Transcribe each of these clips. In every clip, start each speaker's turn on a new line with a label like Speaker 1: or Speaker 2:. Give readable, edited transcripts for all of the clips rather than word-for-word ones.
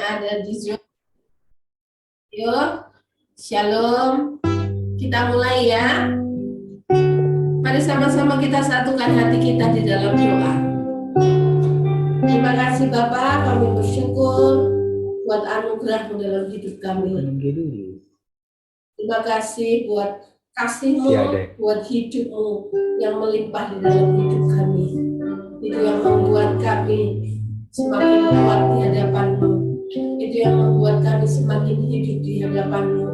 Speaker 1: ada di Zoom. Yuk, shalom. Kita mulai ya. Mari sama-sama kita satukan hati kita di dalam doa. Terima kasih Bapak, kami bersyukur buat anugerah-Mu dalam hidup kami. Terima kasih buat kasih-Mu, buat hidup-Mu yang melimpah di dalam hidup kami. Itu yang membuat kami semakin kuat di hadapan-Mu. Itu yang membuat kami semakin hidup di hadapan-Mu.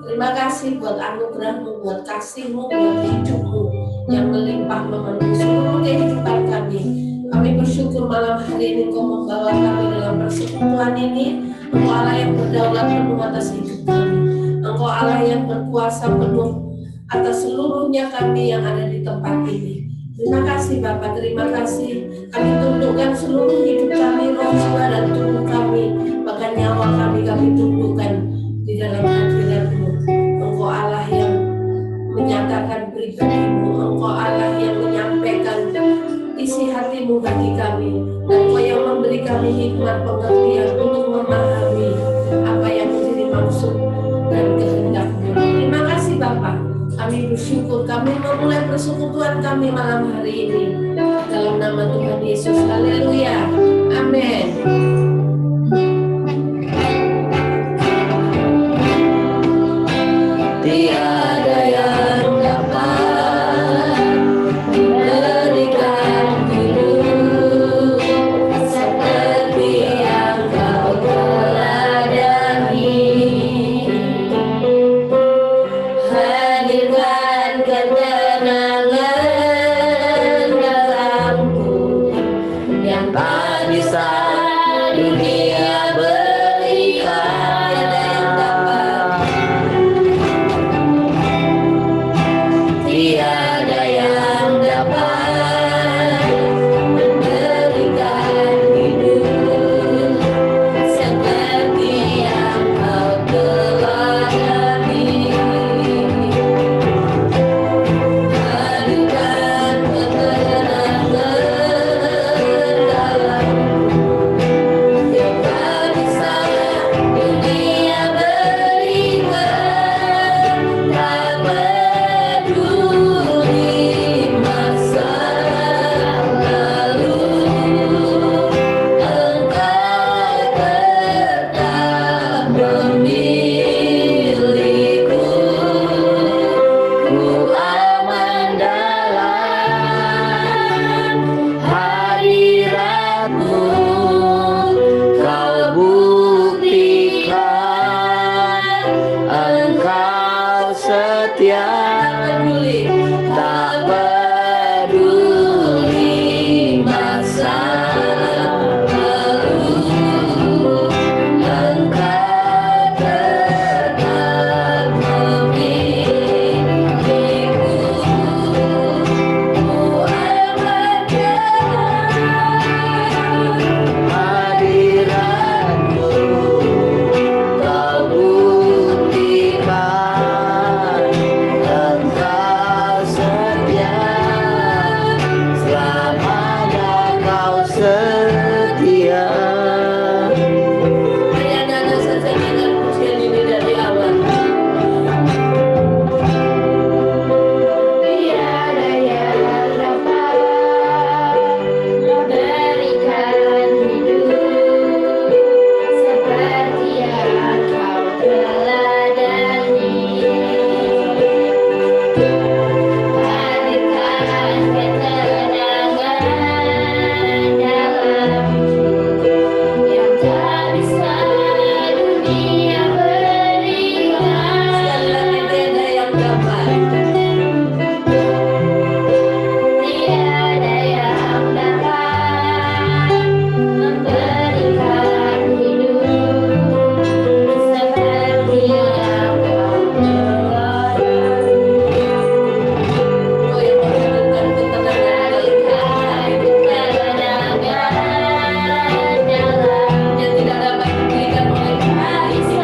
Speaker 1: Terima kasih buat anugerah-Mu, buat kasih-Mu, buat hidup-Mu yang melimpah memenuhi seluruh kehidupan kami. Kami bersyukur malam hari ini Engkau membawa kami dalam persekutuan ini. Engkau Allah yang berdaulat penuh atas hidup kami. Engkau Allah yang berkuasa penuh atas seluruhnya kami yang ada di tempat ini. Terima kasih Bapak, terima kasih. Kami tundukkan seluruh hidup kami, roh, jiwa, dan tubuh kami, bahkan nyawa kami tundukkan di dalam hadirat-Mu. Engkau Allah yang menyatakan pribadi-Mu, Engkau Allah yang menyampaikan isi hati-Mu bagi kami, dan Engkau yang memberi kami hikmat pengertian untuk memahami apa yang menjadi maksud dan kehendak-Mu. Terima kasih Bapak. Kami bersyukur kami memulai persekutuan kami malam hari ini dalam nama Tuhan Yesus. Haleluya. Amin. Tiada yang dapat memberikan hidup seperti yang Kau teladani. Hadirkan ketenangan dalamku yang tak bisa dunia berikan. Tiada yang dapat memberikan hidup seperti yang Kau teladani. Hadirkan ketenangan dalamku yang tak bisa dunia berikan. Tak peduli masa lalu, Engkau tetap memilihku. Ku aman dalam hadirat-Mu. Kau buktikan Engkau setia. Tak peduli masa lalu, Engkau tetap memilihku. Ku aman dalam hadirat-Mu. Kau buktikan Engkau setia. Selamanya Kau setia. Hanya ada saja dengan pujian ini dari Allah. Tiada yang dapat memberikan hidup seperti yang Kau teladani. Hadirkan ketenangan dalamku yang tak bisa dunia berikan. Tiada yang dapat. Tiada yang dapat memberikan hidup seperti yang Kau teladani. Kau yang memberikan ketenangan dalam yang tidak dapat diberikan oleh manusia.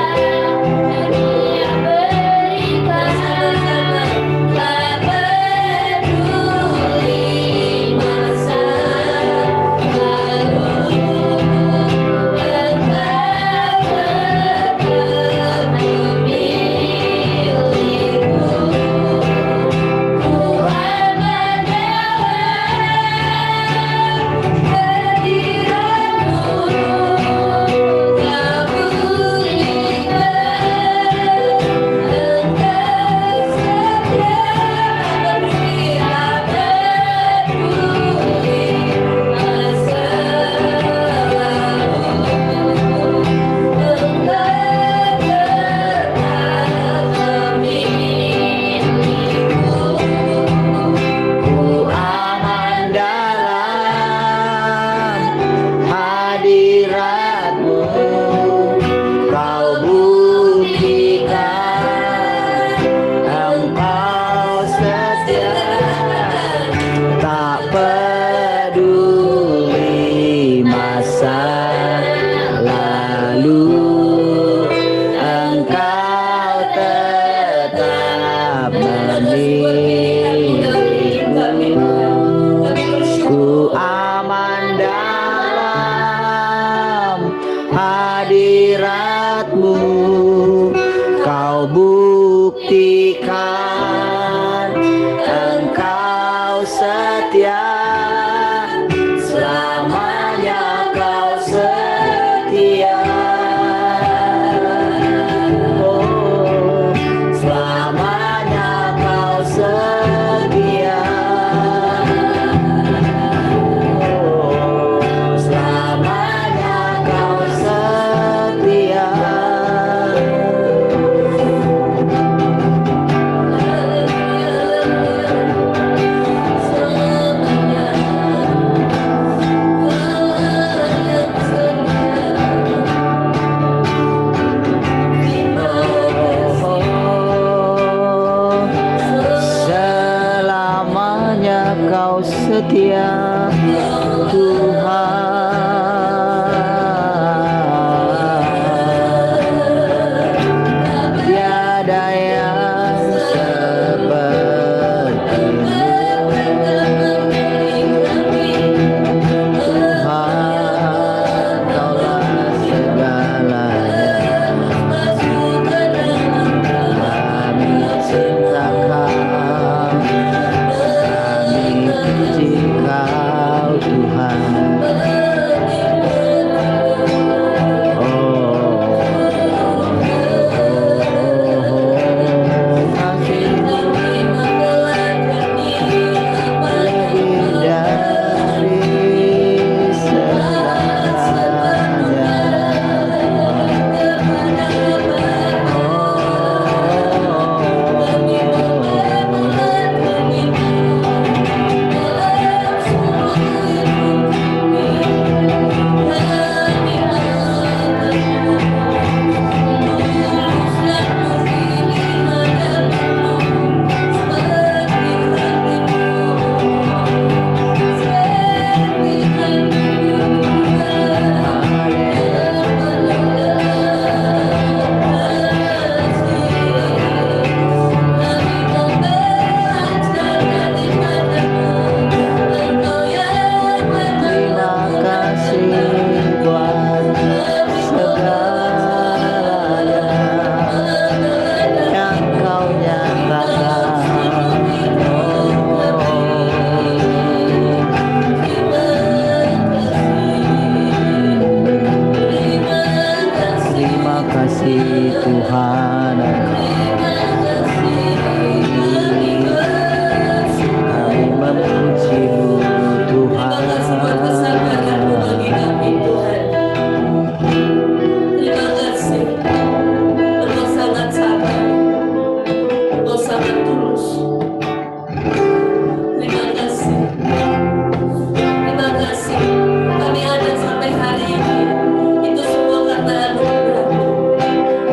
Speaker 2: hadirat-Mu Kau buktikan Engkau setia, selamanya Kau setia. Oh, selamanya Kau setia. Oh, selamanya Kau setia. Selamanya Kau setia, Tuhan. Tiada yang seperti-Mu, Tuhan. Kaulah segalanya. Kami cinta Kau, kami puji Kau Tuhan. Kasih-Mu lebih dari Terima kasih buat segalanya yang Kau nyatakan. Terima kasih Tuhan, kami memuji-Mu Tuhan.
Speaker 1: Terima kasih buat kesabaran-Mu bagi kami Tuhan. Terima kasih, Engkau sangat sabar, Engkau sangat tulus. Terima kasih, terima kasih. Kami ada sampai hari ini, itu semua karena anugerah-Mu.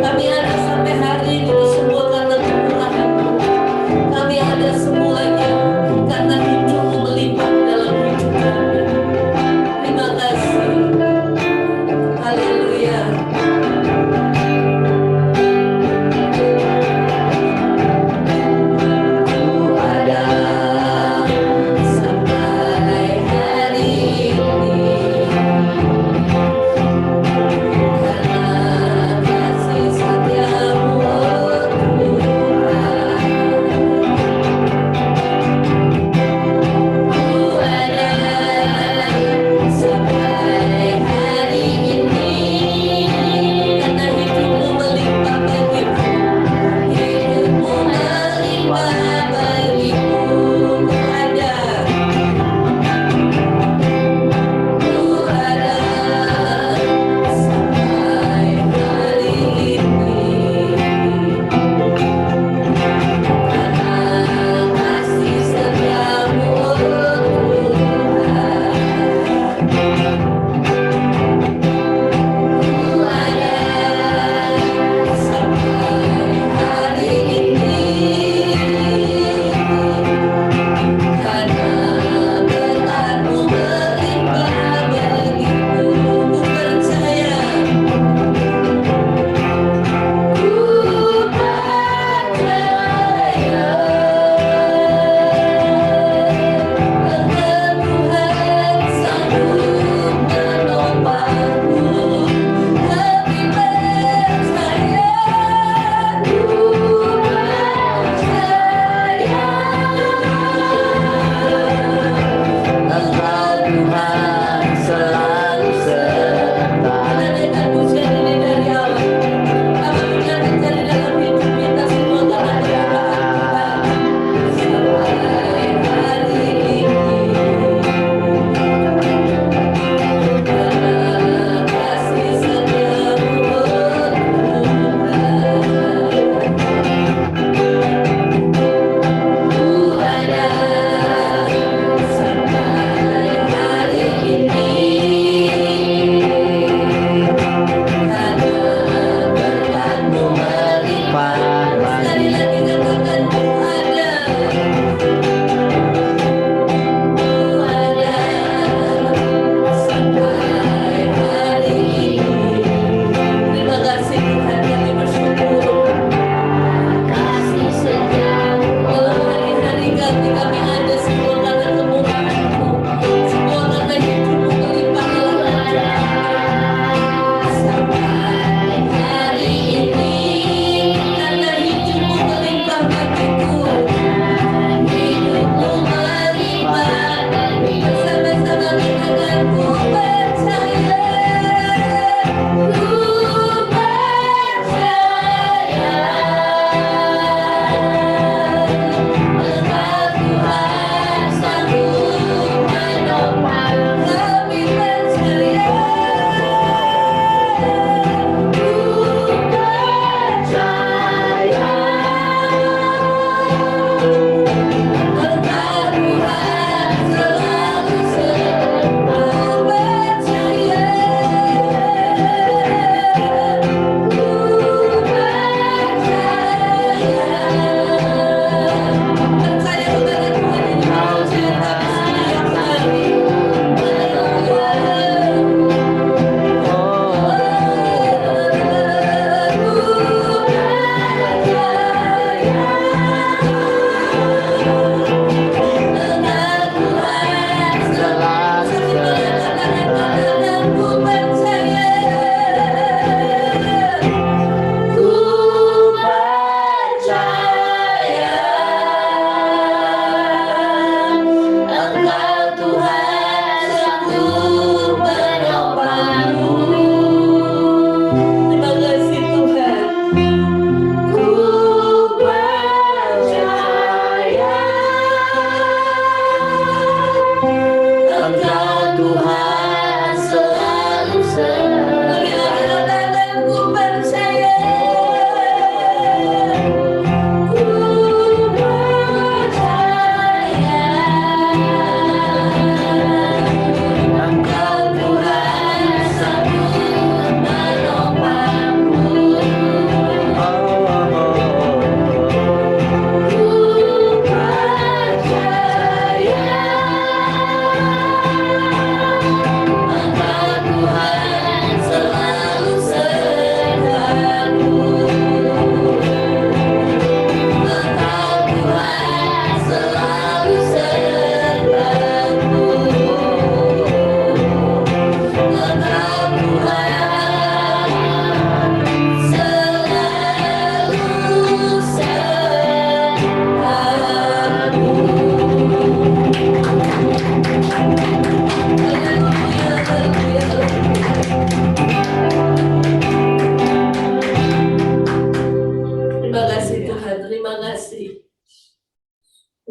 Speaker 1: Kami ada sampai hari ini, itu semua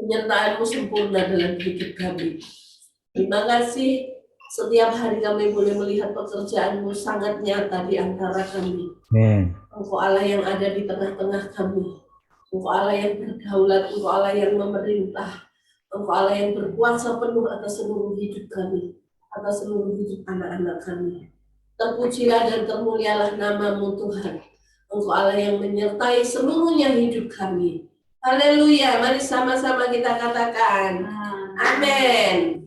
Speaker 1: penyertaan-Mu sempurna dalam hidup kami. Terima kasih, setiap hari kami boleh melihat pekerjaan-Mu sangat nyata di antara kami. Engkau Allah yang ada di tengah-tengah kami. Engkau Allah yang berdaulat, Engkau Allah yang memerintah, Engkau Allah yang berkuasa penuh atas seluruh hidup kami, atas seluruh hidup anak-anak kami. Terpujilah dan termulialah nama-Mu Tuhan. Engkau Allah yang menyertai seluruhnya hidup kami. Haleluya, mari sama-sama kita katakan amin.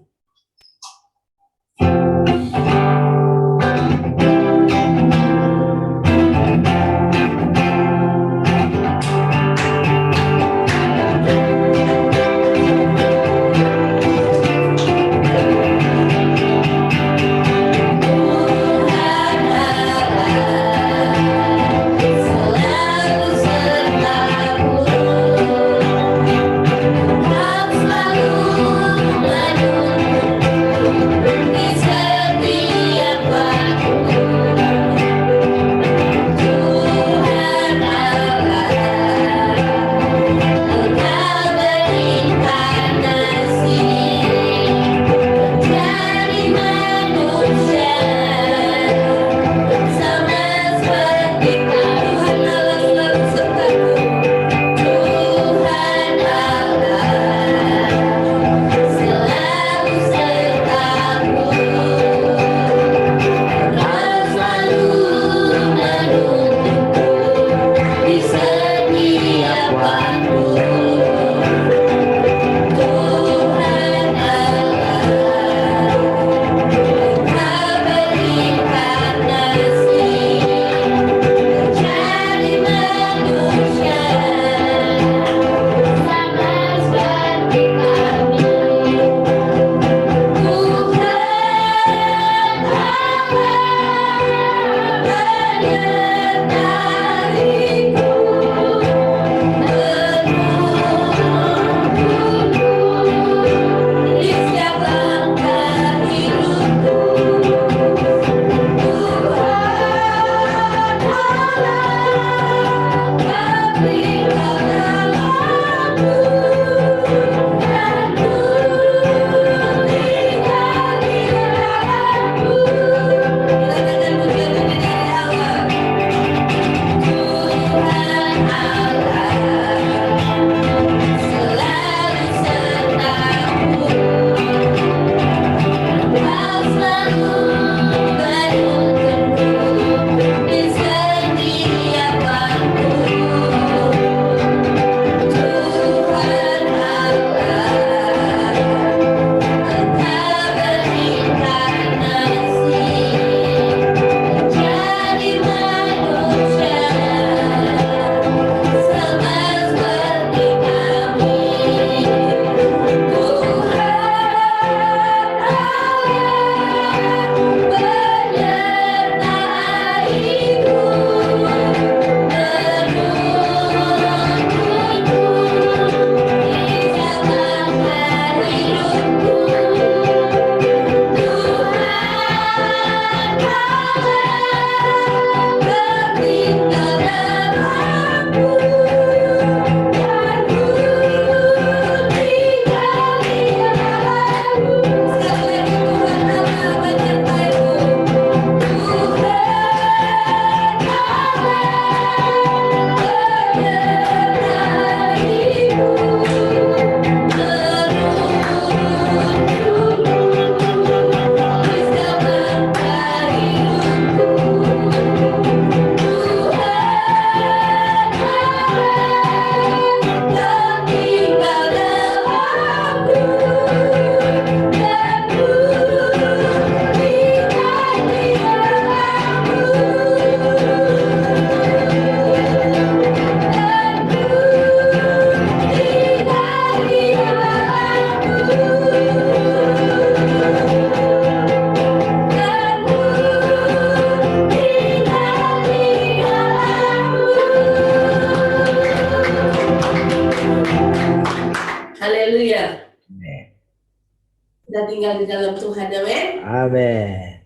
Speaker 3: Kita tinggal di dalam Tuhan, amin.
Speaker 2: Amin.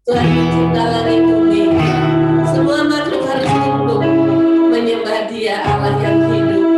Speaker 3: Tuhan mencipta langit bumi. Semua makhluk harus tunduk menyembah Dia, Allah yang hidup.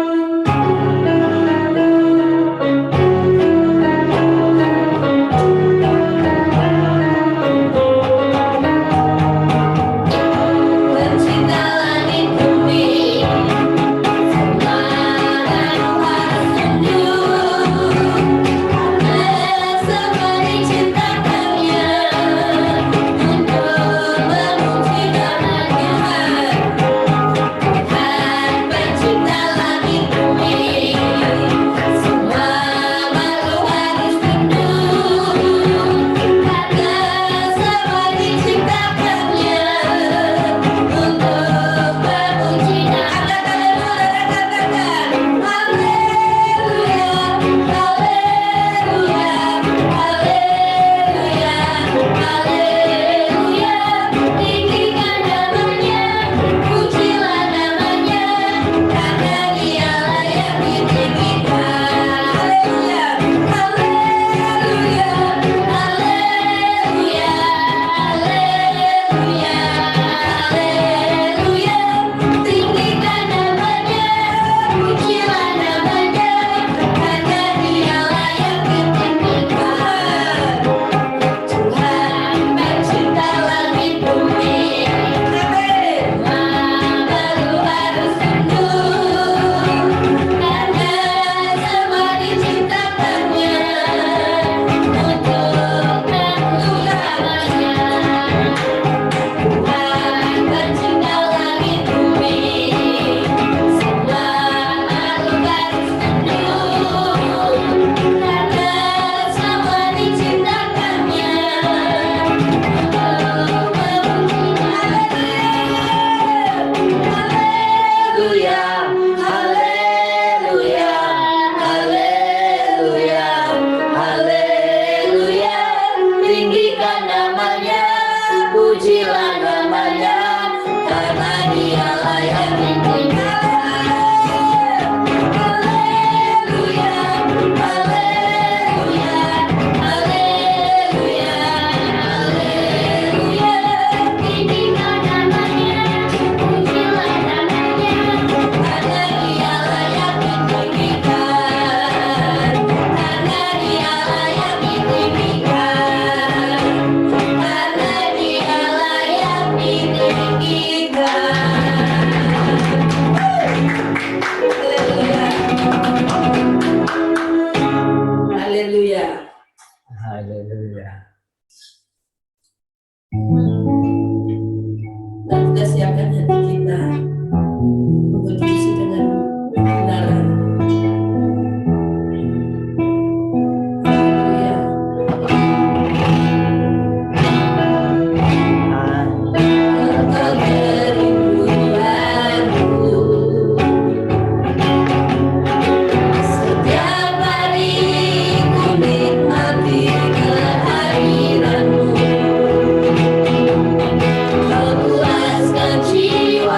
Speaker 1: fondasikan hati kita untuk diisi dengan kebenaran. Haleluya. Engkau kerinduanku, setiap hari ku nikmati kehadiranmu. Kau puaskan jiwa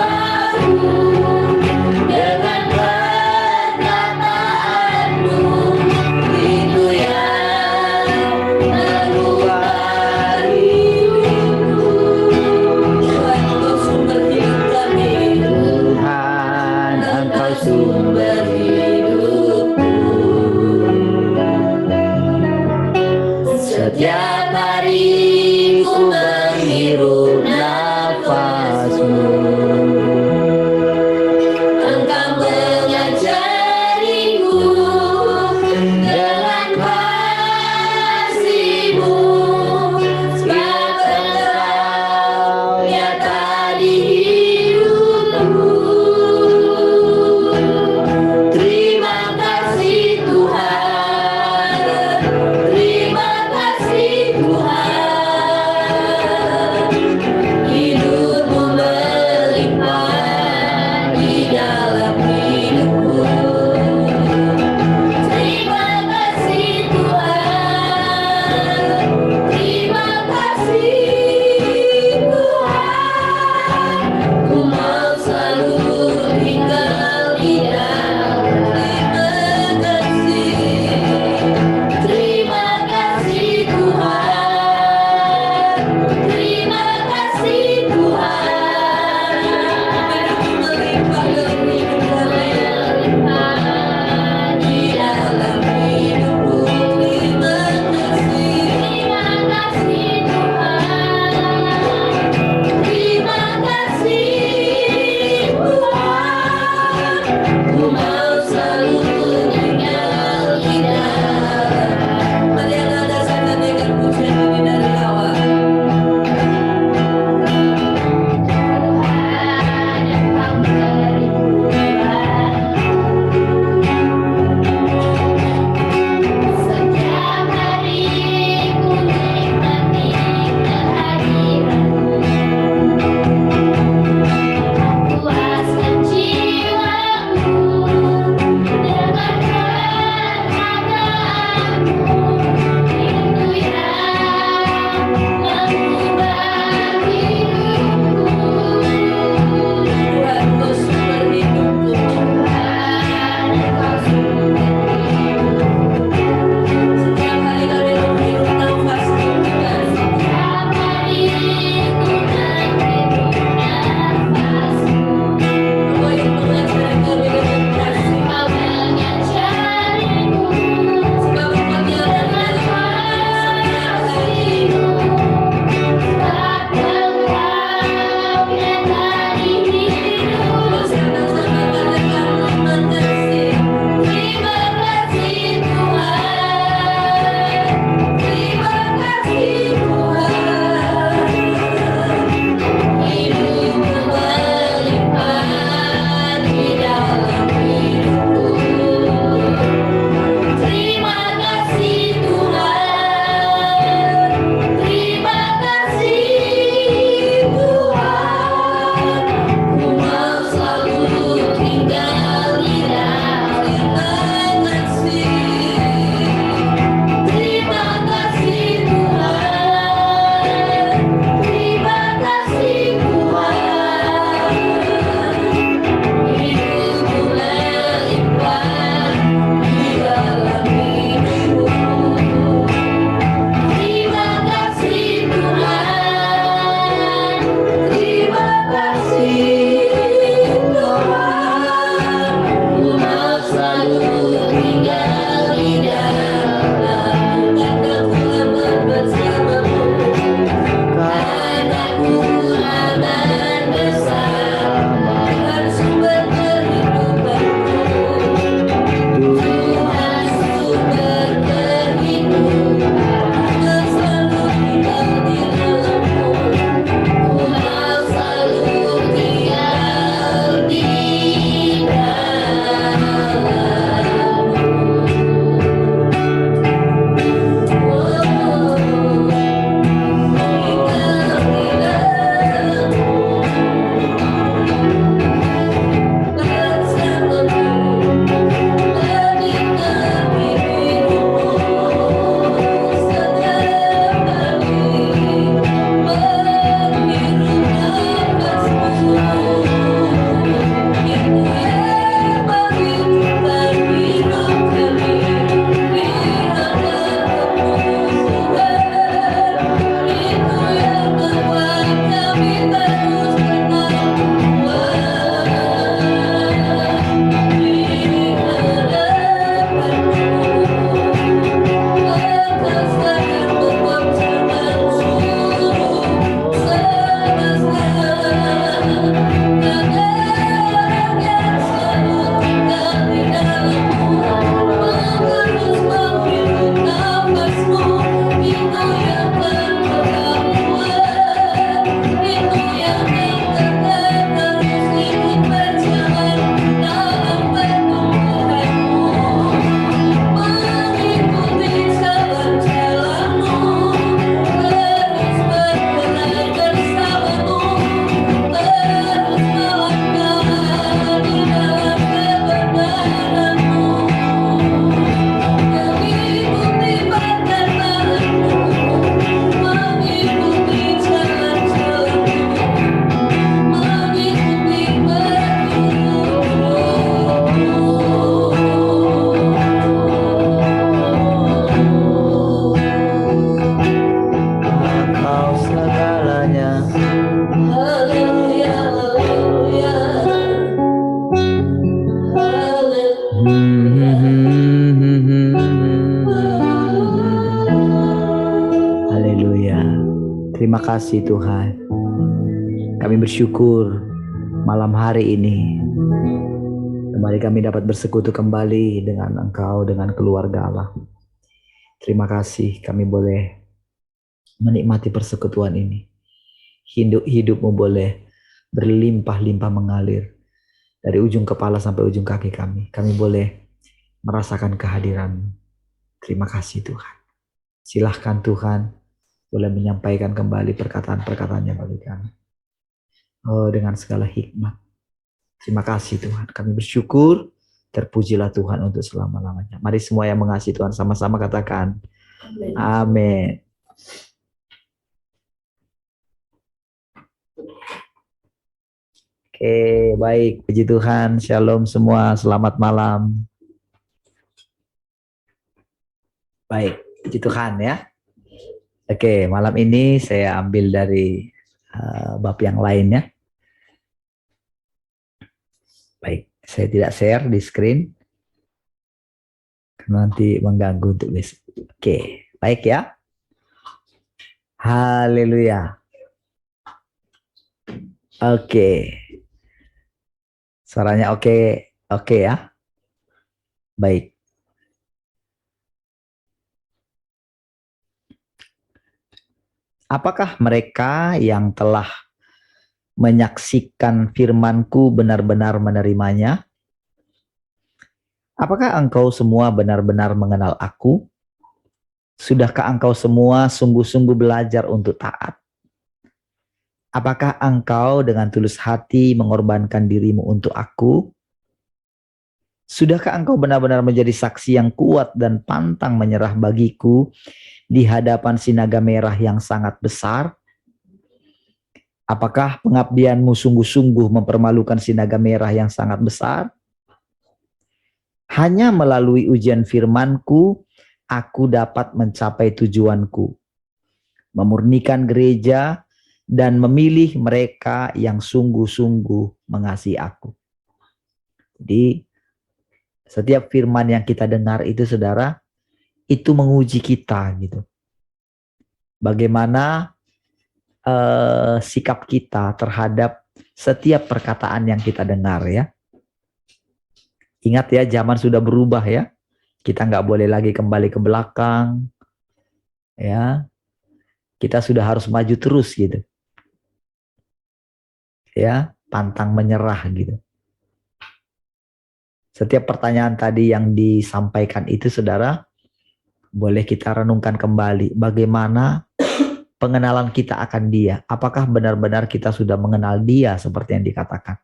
Speaker 2: kasih Tuhan. Kami bersyukur malam hari ini kembali kami dapat bersekutu kembali dengan Engkau, dengan keluarga Allah. Terima kasih kami boleh menikmati persekutuan ini. Hidupmu boleh berlimpah-limpah mengalir dari ujung kepala sampai ujung kaki kami. Kami boleh merasakan kehadiran-Mu. Terima kasih Tuhan. Silahkan Tuhan boleh menyampaikan kembali perkataan-perkataannya bagi kami. Oh, dengan segala hikmat. Terima kasih Tuhan. Kami bersyukur. Terpujilah Tuhan untuk selama-lamanya. Mari semua yang mengasihi Tuhan sama-sama katakan. Amin. Oke, baik. Puji Tuhan. Shalom semua. Selamat malam. Baik. Puji Tuhan ya. Oke, malam ini saya ambil dari bab yang lain ya. Baik, saya tidak share di screen. Nanti mengganggu untuk besok. Oke, baik ya. Haleluya. Oke. Suaranya oke ya. Baik. Apakah mereka yang telah menyaksikan firman-Ku benar-benar menerimanya? Apakah engkau semua benar-benar mengenal Aku? Sudahkah engkau semua sungguh-sungguh belajar untuk taat? Apakah engkau dengan tulus hati mengorbankan dirimu untuk Aku? Sudahkah engkau benar-benar menjadi saksi yang kuat dan pantang menyerah bagiku di hadapan sinaga merah yang sangat besar? Apakah pengabdianmu sungguh-sungguh mempermalukan sinaga merah yang sangat besar? Hanya melalui ujian firman-Ku, aku dapat mencapai tujuanku, memurnikan gereja dan memilih mereka yang sungguh-sungguh mengasihi aku. Jadi, setiap firman yang kita dengar itu, saudara, itu menguji kita gitu. Bagaimana sikap kita terhadap setiap perkataan yang kita dengar ya. Ingat ya, zaman sudah berubah ya. Kita nggak boleh lagi kembali ke belakang. Ya. Kita sudah harus maju terus gitu. Ya, pantang menyerah gitu. Setiap pertanyaan tadi yang disampaikan itu, saudara, boleh kita renungkan kembali. Bagaimana pengenalan kita akan Dia? Apakah benar-benar kita sudah mengenal Dia seperti yang dikatakan?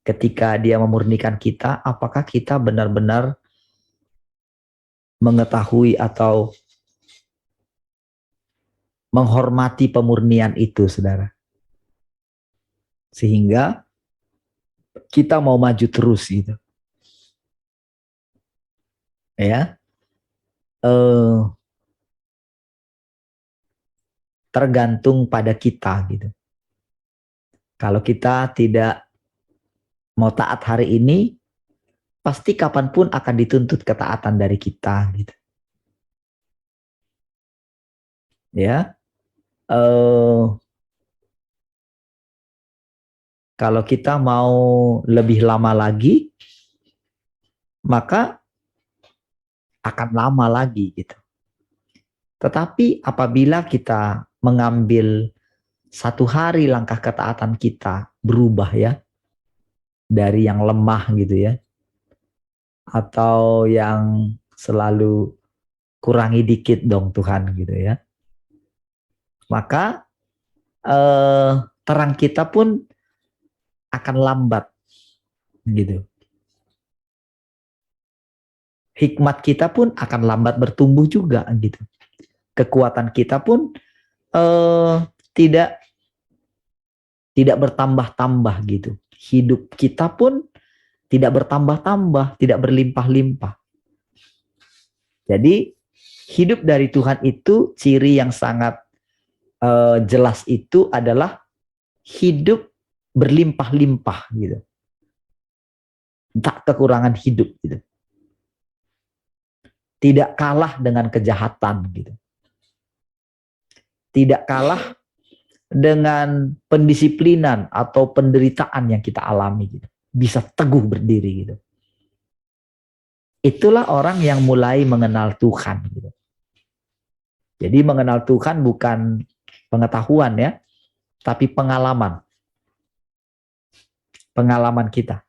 Speaker 2: Ketika Dia memurnikan kita, apakah kita benar-benar mengetahui atau menghormati pemurnian itu, saudara? Sehingga kita mau maju terus gitu. Ya. Tergantung pada kita gitu. Kalau kita tidak mau taat hari ini, pasti kapanpun akan dituntut ketaatan dari kita gitu. Ya. Kalau kita mau lebih lama lagi, maka akan lama lagi gitu. Tetapi apabila kita mengambil satu hari langkah ketaatan kita berubah ya, dari yang lemah gitu ya, atau yang selalu kurangi dikit dong Tuhan gitu ya, maka terang kita pun akan lambat gitu. Hikmat kita pun akan lambat bertumbuh juga gitu. Kekuatan kita pun tidak bertambah-tambah gitu. Hidup kita pun tidak bertambah-tambah, tidak berlimpah-limpah. Jadi hidup dari Tuhan itu ciri yang sangat jelas itu adalah hidup berlimpah-limpah gitu. Tak kekurangan hidup gitu. Tidak kalah dengan kejahatan gitu. tidak kalah dengan pendisiplinan atau penderitaan yang kita alami gitu. Bisa teguh berdiri gitu. Itulah orang yang mulai mengenal Tuhan gitu. Jadi mengenal Tuhan bukan pengetahuan ya, tapi pengalaman. Pengalaman kita.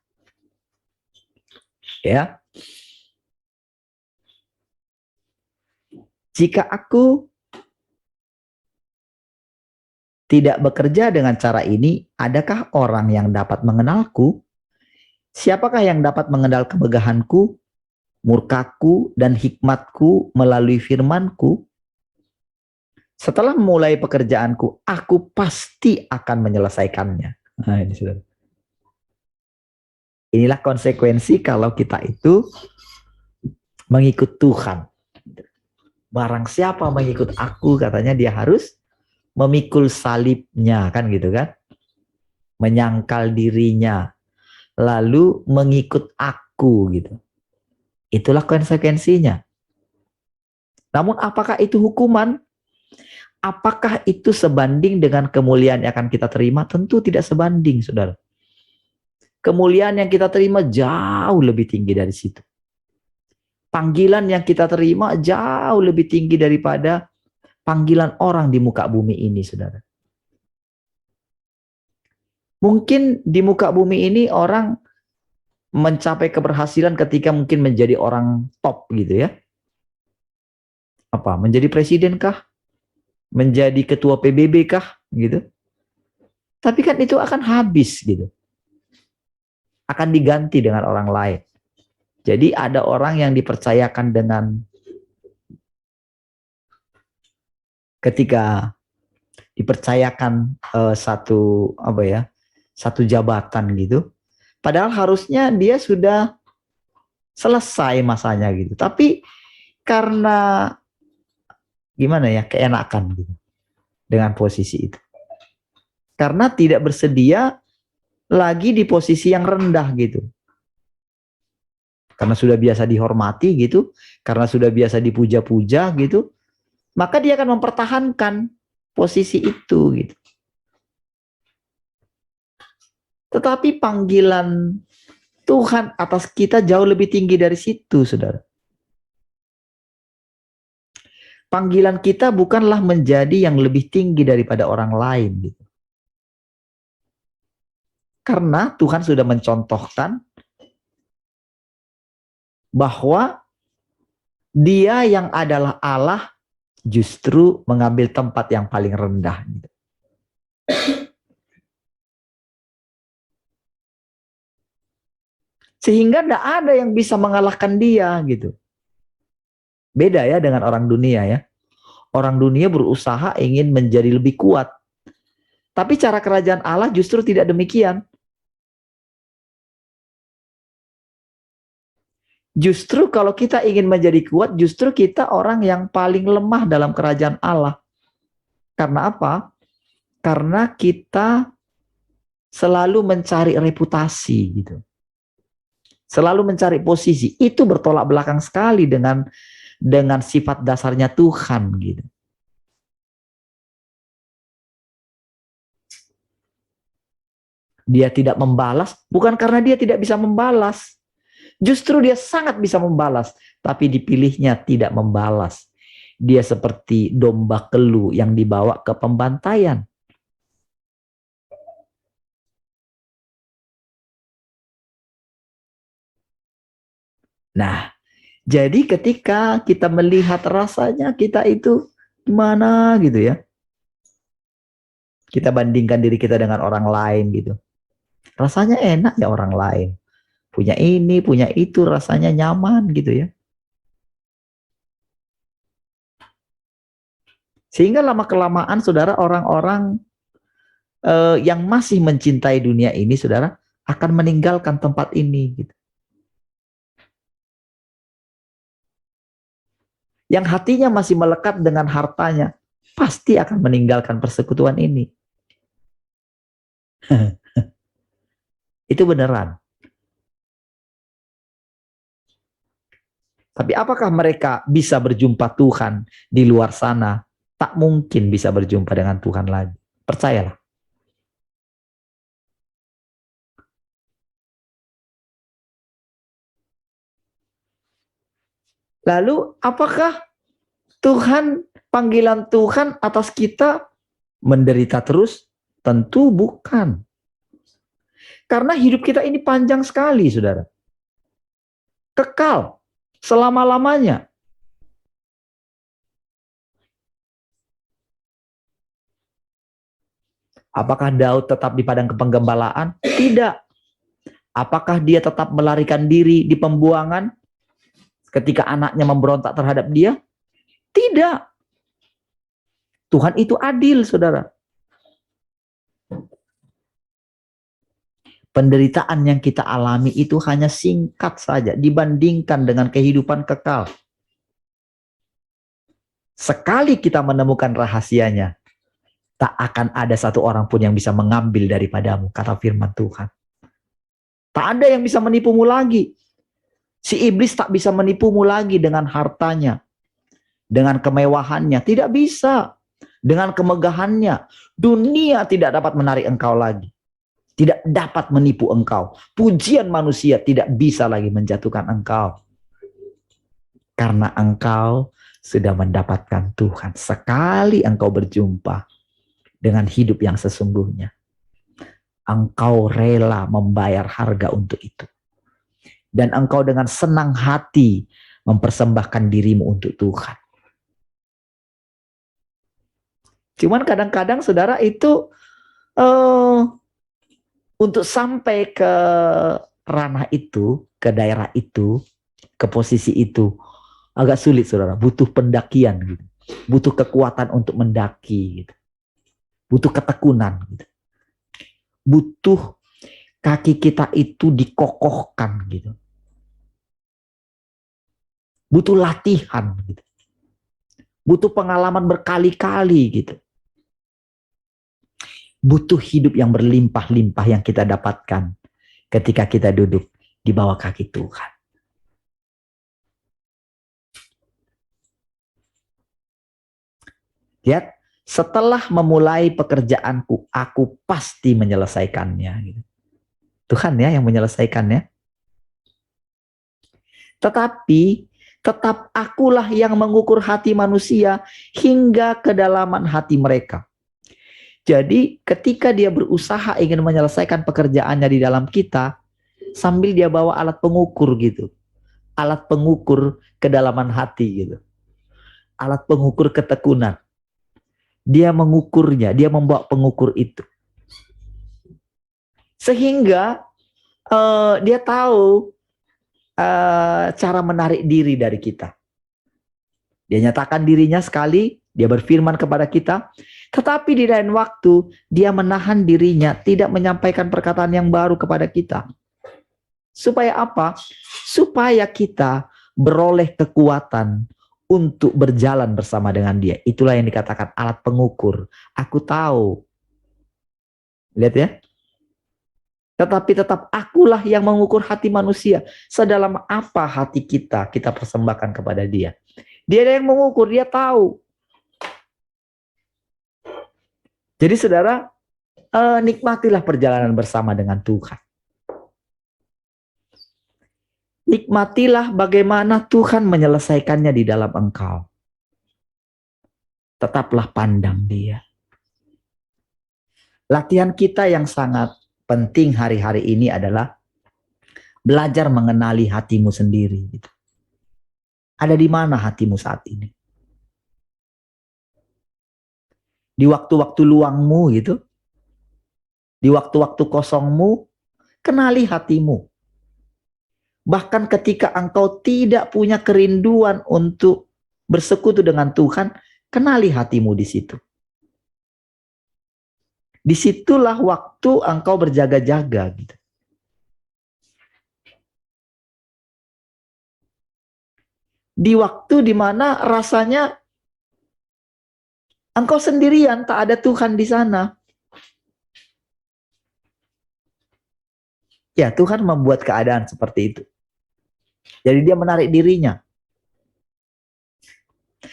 Speaker 2: Ya. Jika aku tidak bekerja dengan cara ini, adakah orang yang dapat mengenalku? Siapakah yang dapat mengenal kemegahanku, murkaku, dan hikmatku melalui firmanku? Setelah mulai pekerjaanku, aku pasti akan menyelesaikannya. Nah, ini sudah. Inilah konsekuensi kalau kita itu mengikut Tuhan. Barang siapa mengikut aku, katanya dia harus memikul salibnya, kan gitu kan? Menyangkal dirinya, lalu mengikut aku gitu. Itulah konsekuensinya. Namun apakah itu hukuman? Apakah itu sebanding dengan kemuliaan yang akan kita terima? Tentu tidak sebanding, saudara. Kemuliaan yang kita terima jauh lebih tinggi dari situ. Panggilan yang kita terima jauh lebih tinggi daripada panggilan orang di muka bumi ini, saudara. Mungkin di muka bumi ini orang mencapai keberhasilan ketika mungkin menjadi orang top gitu ya. Apa? Menjadi presiden kah? Menjadi ketua PBB kah? Gitu. Tapi kan itu akan habis gitu. Akan diganti dengan orang lain. Jadi ada orang yang dipercayakan dengan ketika dipercayakan satu jabatan gitu. Padahal harusnya dia sudah selesai masanya gitu. Tapi karena gimana ya, keenakan gitu dengan posisi itu. Karena tidak bersedia lagi di posisi yang rendah gitu. Karena sudah biasa dihormati gitu, karena sudah biasa dipuja-puja gitu, maka dia akan mempertahankan posisi itu gitu. Tetapi panggilan Tuhan atas kita jauh lebih tinggi dari situ, saudara. Panggilan kita bukanlah menjadi yang lebih tinggi daripada orang lain gitu. Karena Tuhan sudah mencontohkan bahwa Dia yang adalah Allah justru mengambil tempat yang paling rendah gitu. Sehingga tidak ada yang bisa mengalahkan Dia gitu. Beda ya dengan orang dunia ya. Orang dunia berusaha ingin menjadi lebih kuat. Tapi cara kerajaan Allah justru tidak demikian. Justru kalau kita ingin menjadi kuat, justru kita orang yang paling lemah dalam kerajaan Allah. Karena apa? Karena kita selalu mencari reputasi gitu. Selalu mencari posisi. Itu bertolak belakang sekali dengan sifat dasarnya Tuhan gitu. Dia tidak membalas bukan karena dia tidak bisa membalas. Justru dia sangat bisa membalas, tapi dipilihnya tidak membalas. Dia seperti domba kelu yang dibawa ke pembantaian. Nah, jadi ketika kita melihat rasanya kita itu gimana gitu ya. Kita bandingkan diri kita dengan orang lain gitu. Rasanya enak ya orang lain. Punya ini, punya itu, rasanya nyaman gitu ya. Sehingga lama-kelamaan saudara, orang-orang yang masih mencintai dunia ini saudara akan meninggalkan tempat ini gitu. Yang hatinya masih melekat dengan hartanya pasti akan meninggalkan persekutuan ini. Itu beneran. Tapi apakah mereka bisa berjumpa Tuhan di luar sana? Tak mungkin bisa berjumpa dengan Tuhan lagi. Percayalah. Lalu apakah panggilan Tuhan atas kita menderita terus? Tentu bukan. Karena hidup kita ini panjang sekali, saudara. Kekal selama-lamanya. Apakah Daud tetap di padang kepenggembalaan? Tidak. Apakah dia tetap melarikan diri di pembuangan ketika anaknya memberontak terhadap dia? Tidak. Tuhan itu adil, saudara. Penderitaan yang kita alami itu hanya singkat saja dibandingkan dengan kehidupan kekal. Sekali kita menemukan rahasianya, tak akan ada satu orang pun yang bisa mengambil daripadamu, kata firman Tuhan. Tak ada yang bisa menipumu lagi. Si iblis tak bisa menipumu lagi dengan hartanya, dengan kemewahannya. Tidak bisa. Dengan kemegahannya. Dunia tidak dapat menarik engkau lagi. Tidak dapat menipu engkau. Pujian manusia tidak bisa lagi menjatuhkan engkau. Karena engkau sudah mendapatkan Tuhan. Sekali engkau berjumpa dengan hidup yang sesungguhnya, engkau rela membayar harga untuk itu. Dan engkau dengan senang hati mempersembahkan dirimu untuk Tuhan. Cuman kadang-kadang saudara itu untuk sampai ke ranah itu, ke daerah itu, ke posisi itu agak sulit, saudara. Butuh pendakian gitu. Butuh kekuatan untuk mendaki gitu. Butuh ketekunan gitu. Butuh kaki kita itu dikokohkan gitu. Butuh latihan gitu. Butuh pengalaman berkali-kali gitu. Butuh hidup yang berlimpah-limpah yang kita dapatkan ketika kita duduk di bawah kaki Tuhan. Lihat, setelah memulai pekerjaanku, aku pasti menyelesaikannya. Gitu. Tuhan ya yang menyelesaikannya. Tetapi tetap akulah yang mengukur hati manusia hingga kedalaman hati mereka. Jadi ketika dia berusaha ingin menyelesaikan pekerjaannya di dalam kita, sambil dia bawa alat pengukur gitu. Alat pengukur kedalaman hati gitu. Alat pengukur ketekunan. Dia mengukurnya, dia membawa pengukur itu. Sehingga dia tahu cara menarik diri dari kita. Dia nyatakan dirinya sekali, dia berfirman kepada kita, tetapi di lain waktu dia menahan dirinya tidak menyampaikan perkataan yang baru kepada kita. Supaya apa? Supaya kita beroleh kekuatan untuk berjalan bersama dengan dia. Itulah yang dikatakan alat pengukur. Aku tahu. Lihat ya. Tetapi tetap akulah yang mengukur hati manusia. Sedalam apa hati kita persembahkan kepada dia. Dia yang mengukur, dia tahu. Jadi saudara, nikmatilah perjalanan bersama dengan Tuhan. Nikmatilah bagaimana Tuhan menyelesaikannya di dalam engkau. Tetaplah pandang dia. Latihan kita yang sangat penting hari-hari ini adalah belajar mengenali hatimu sendiri. Gitu. Ada di mana hatimu saat ini? Di waktu-waktu luangmu gitu. Di waktu-waktu kosongmu, kenali hatimu. Bahkan ketika engkau tidak punya kerinduan untuk bersekutu dengan Tuhan, kenali hatimu di situ. Disitulah waktu engkau berjaga-jaga gitu. Di waktu dimana rasanya engkau sendirian, tak ada Tuhan di sana. Ya, Tuhan membuat keadaan seperti itu. Jadi dia menarik dirinya.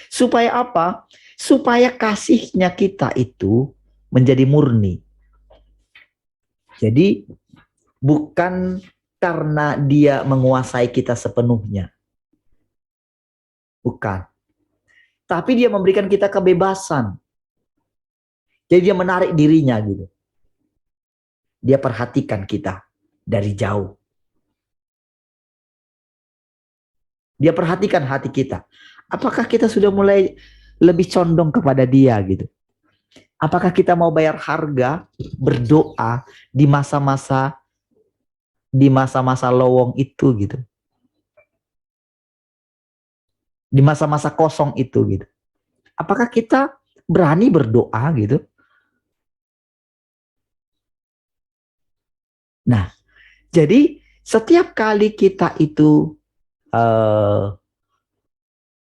Speaker 2: Supaya apa? supaya kasihnya kita itu menjadi murni. Jadi bukan karena dia menguasai kita sepenuhnya. Bukan. Tapi dia memberikan kita kebebasan. Jadi dia menarik dirinya gitu. Dia perhatikan kita dari jauh. Dia perhatikan hati kita. Apakah kita sudah mulai lebih condong kepada dia gitu? Apakah kita mau bayar harga berdoa di masa-masa lowong itu gitu? Di masa-masa kosong itu gitu. Apakah kita berani berdoa gitu? Nah, jadi setiap kali kita itu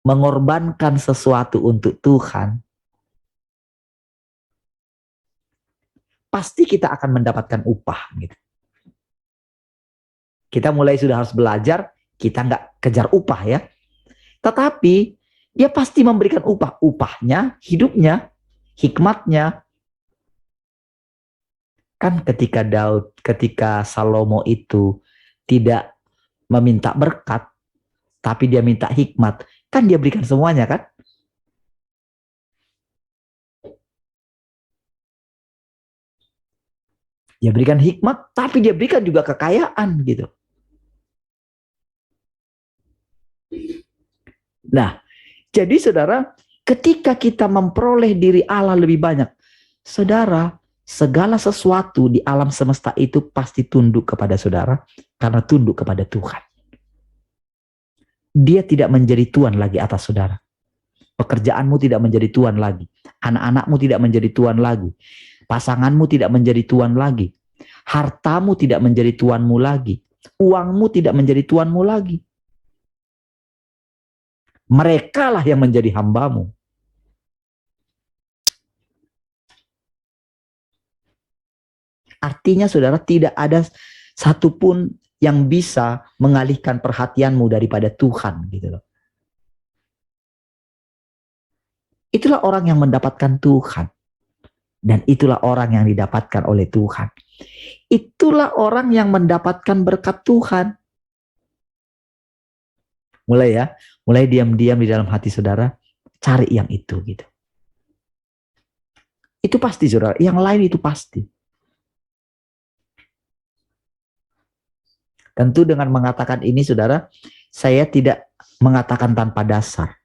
Speaker 2: mengorbankan sesuatu untuk Tuhan, pasti kita akan mendapatkan upah gitu. Kita mulai sudah harus belajar, kita nggak kejar upah ya. Tetapi dia pasti memberikan upah. Upahnya, hidupnya, hikmatnya. Kan ketika Salomo itu tidak meminta berkat, tapi dia minta hikmat, kan dia berikan semuanya kan? Dia berikan hikmat, tapi dia berikan juga kekayaan gitu. Nah, jadi saudara, ketika kita memperoleh diri Allah lebih banyak, saudara, segala sesuatu di alam semesta itu pasti tunduk kepada saudara, karena tunduk kepada Tuhan. Dia tidak menjadi tuan lagi atas saudara. Pekerjaanmu tidak menjadi tuan lagi. Anak-anakmu tidak menjadi tuan lagi. Pasanganmu tidak menjadi tuan lagi. Hartamu tidak menjadi tuanmu lagi. Uangmu tidak menjadi tuanmu lagi. Mereka lah yang menjadi hambamu. Artinya saudara, tidak ada satupun yang bisa mengalihkan perhatianmu daripada Tuhan gitu loh. Itulah orang yang mendapatkan Tuhan. Dan itulah orang yang didapatkan oleh Tuhan. Itulah orang yang mendapatkan berkat Tuhan. Mulai diam-diam di dalam hati saudara, cari yang itu gitu. Itu pasti saudara, yang lain itu pasti. Tentu dengan mengatakan ini saudara, saya tidak mengatakan tanpa dasar.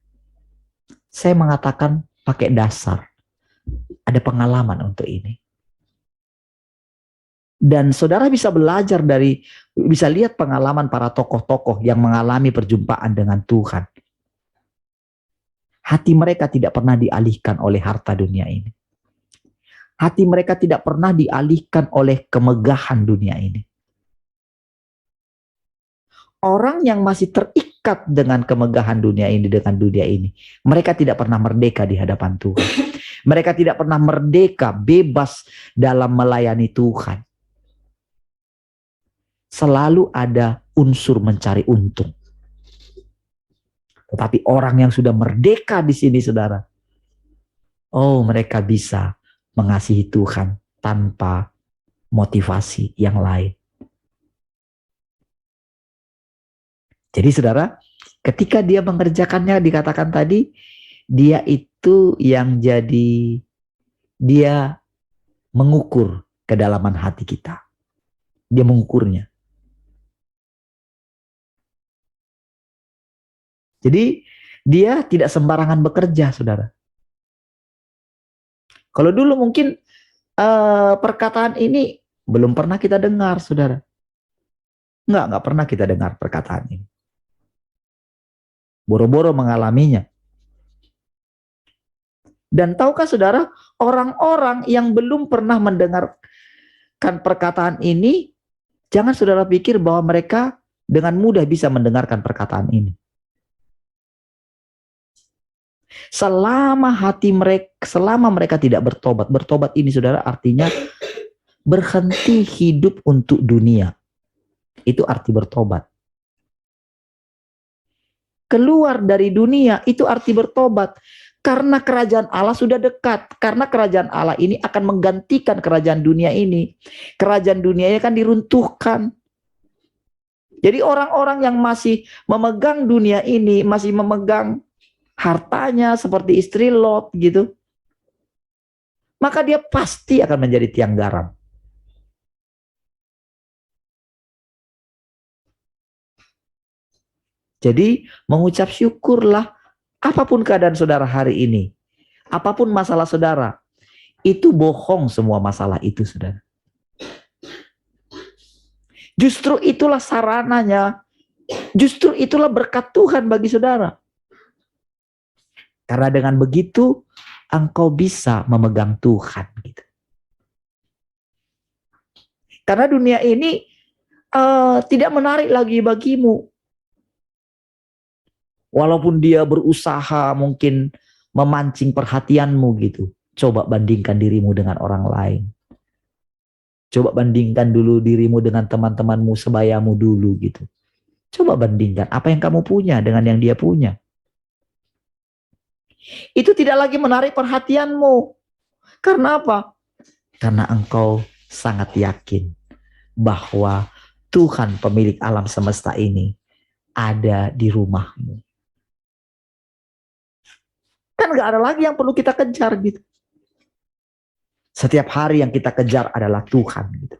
Speaker 2: Saya mengatakan pakai dasar. Ada pengalaman untuk ini. Dan saudara bisa belajar bisa lihat pengalaman para tokoh-tokoh yang mengalami perjumpaan dengan Tuhan. Hati mereka tidak pernah dialihkan oleh harta dunia ini. Hati mereka tidak pernah dialihkan oleh kemegahan dunia ini. Orang yang masih terikat dengan kemegahan dunia ini, mereka tidak pernah merdeka di hadapan Tuhan. Mereka tidak pernah merdeka, bebas dalam melayani Tuhan. Selalu ada unsur mencari untung. Tetapi orang yang sudah merdeka di sini, saudara, mereka bisa mengasihi Tuhan tanpa motivasi yang lain. Jadi saudara, ketika dia mengerjakannya, dikatakan tadi, dia itu yang jadi, dia mengukur kedalaman hati kita. Dia mengukurnya. Jadi dia tidak sembarangan bekerja, saudara. Kalau dulu mungkin perkataan ini belum pernah kita dengar, saudara. Enggak pernah kita dengar perkataan ini. Boro-boro mengalaminya. Dan tahukah saudara, orang-orang yang belum pernah mendengarkan perkataan ini, jangan saudara pikir bahwa mereka dengan mudah bisa mendengarkan perkataan ini. Selama mereka tidak bertobat ini saudara artinya berhenti hidup untuk dunia. Itu arti bertobat. Keluar dari dunia itu arti bertobat. Karena kerajaan Allah sudah dekat. Karena kerajaan Allah ini akan menggantikan kerajaan dunia ini. Kerajaan dunia ini kan diruntuhkan. Jadi orang-orang yang masih memegang dunia ini, masih memegang hartanya seperti istri Lot gitu, maka dia pasti akan menjadi tiang garam. Jadi mengucap syukurlah apapun keadaan saudara hari ini, apapun masalah saudara, itu bohong semua masalah itu, saudara. Justru itulah sarananya, justru itulah berkat Tuhan bagi saudara. Karena dengan begitu engkau bisa memegang Tuhan gitu. Karena dunia ini tidak menarik lagi bagimu. Walaupun dia berusaha mungkin memancing perhatianmu gitu. Coba bandingkan dirimu dengan orang lain. Coba bandingkan dulu dirimu dengan teman-temanmu sebayamu dulu gitu. Coba bandingkan apa yang kamu punya dengan yang dia punya. Itu tidak lagi menarik perhatianmu. Karena apa? Karena engkau sangat yakin bahwa Tuhan pemilik alam semesta ini ada di rumahmu. Kan gak ada lagi yang perlu kita kejar gitu. Setiap hari yang kita kejar adalah Tuhan gitu.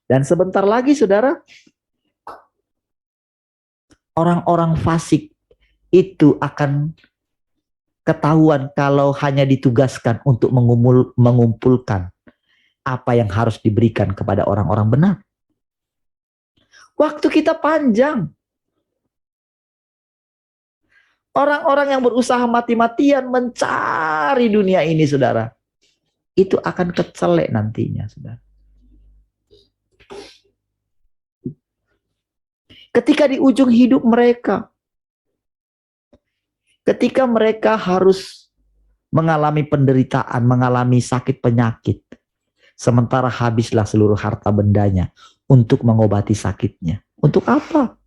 Speaker 2: Dan sebentar lagi saudara, orang-orang fasik itu akan ketahuan kalau hanya ditugaskan untuk mengumpulkan apa yang harus diberikan kepada orang-orang benar. Waktu kita panjang. Orang-orang yang berusaha mati-matian mencari dunia ini, saudara, itu akan kecelek nantinya, saudara. Ketika di ujung hidup mereka, ketika mereka harus mengalami penderitaan, mengalami sakit penyakit, sementara habislah seluruh harta bendanya untuk mengobati sakitnya. Untuk apa?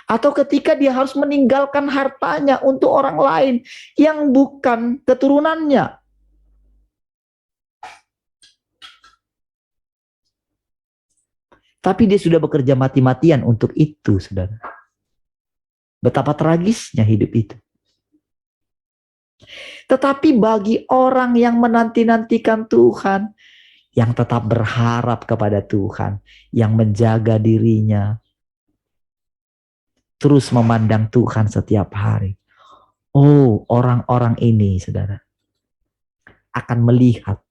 Speaker 2: Atau ketika dia harus meninggalkan hartanya untuk orang lain yang bukan keturunannya. Tapi dia sudah bekerja mati-matian untuk itu, saudara. Betapa tragisnya hidup itu. Tetapi bagi orang yang menanti-nantikan Tuhan, yang tetap berharap kepada Tuhan, yang menjaga dirinya, terus memandang Tuhan setiap hari. Oh, orang-orang ini, saudara, akan melihat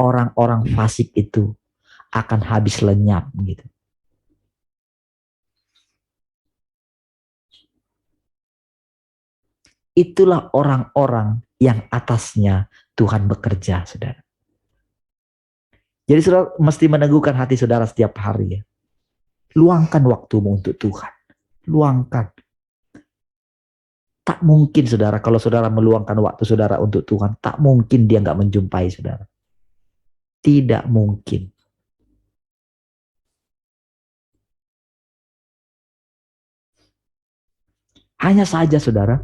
Speaker 2: orang-orang fasik itu akan habis lenyap gitu. Itulah orang-orang yang atasnya Tuhan bekerja, saudara. Jadi saudara mesti meneguhkan hati saudara setiap hari ya. Luangkan waktumu untuk Tuhan. Luangkan. Tak mungkin saudara, kalau saudara meluangkan waktu saudara untuk Tuhan, tak mungkin dia nggak menjumpai saudara. Tidak mungkin. Hanya saja saudara,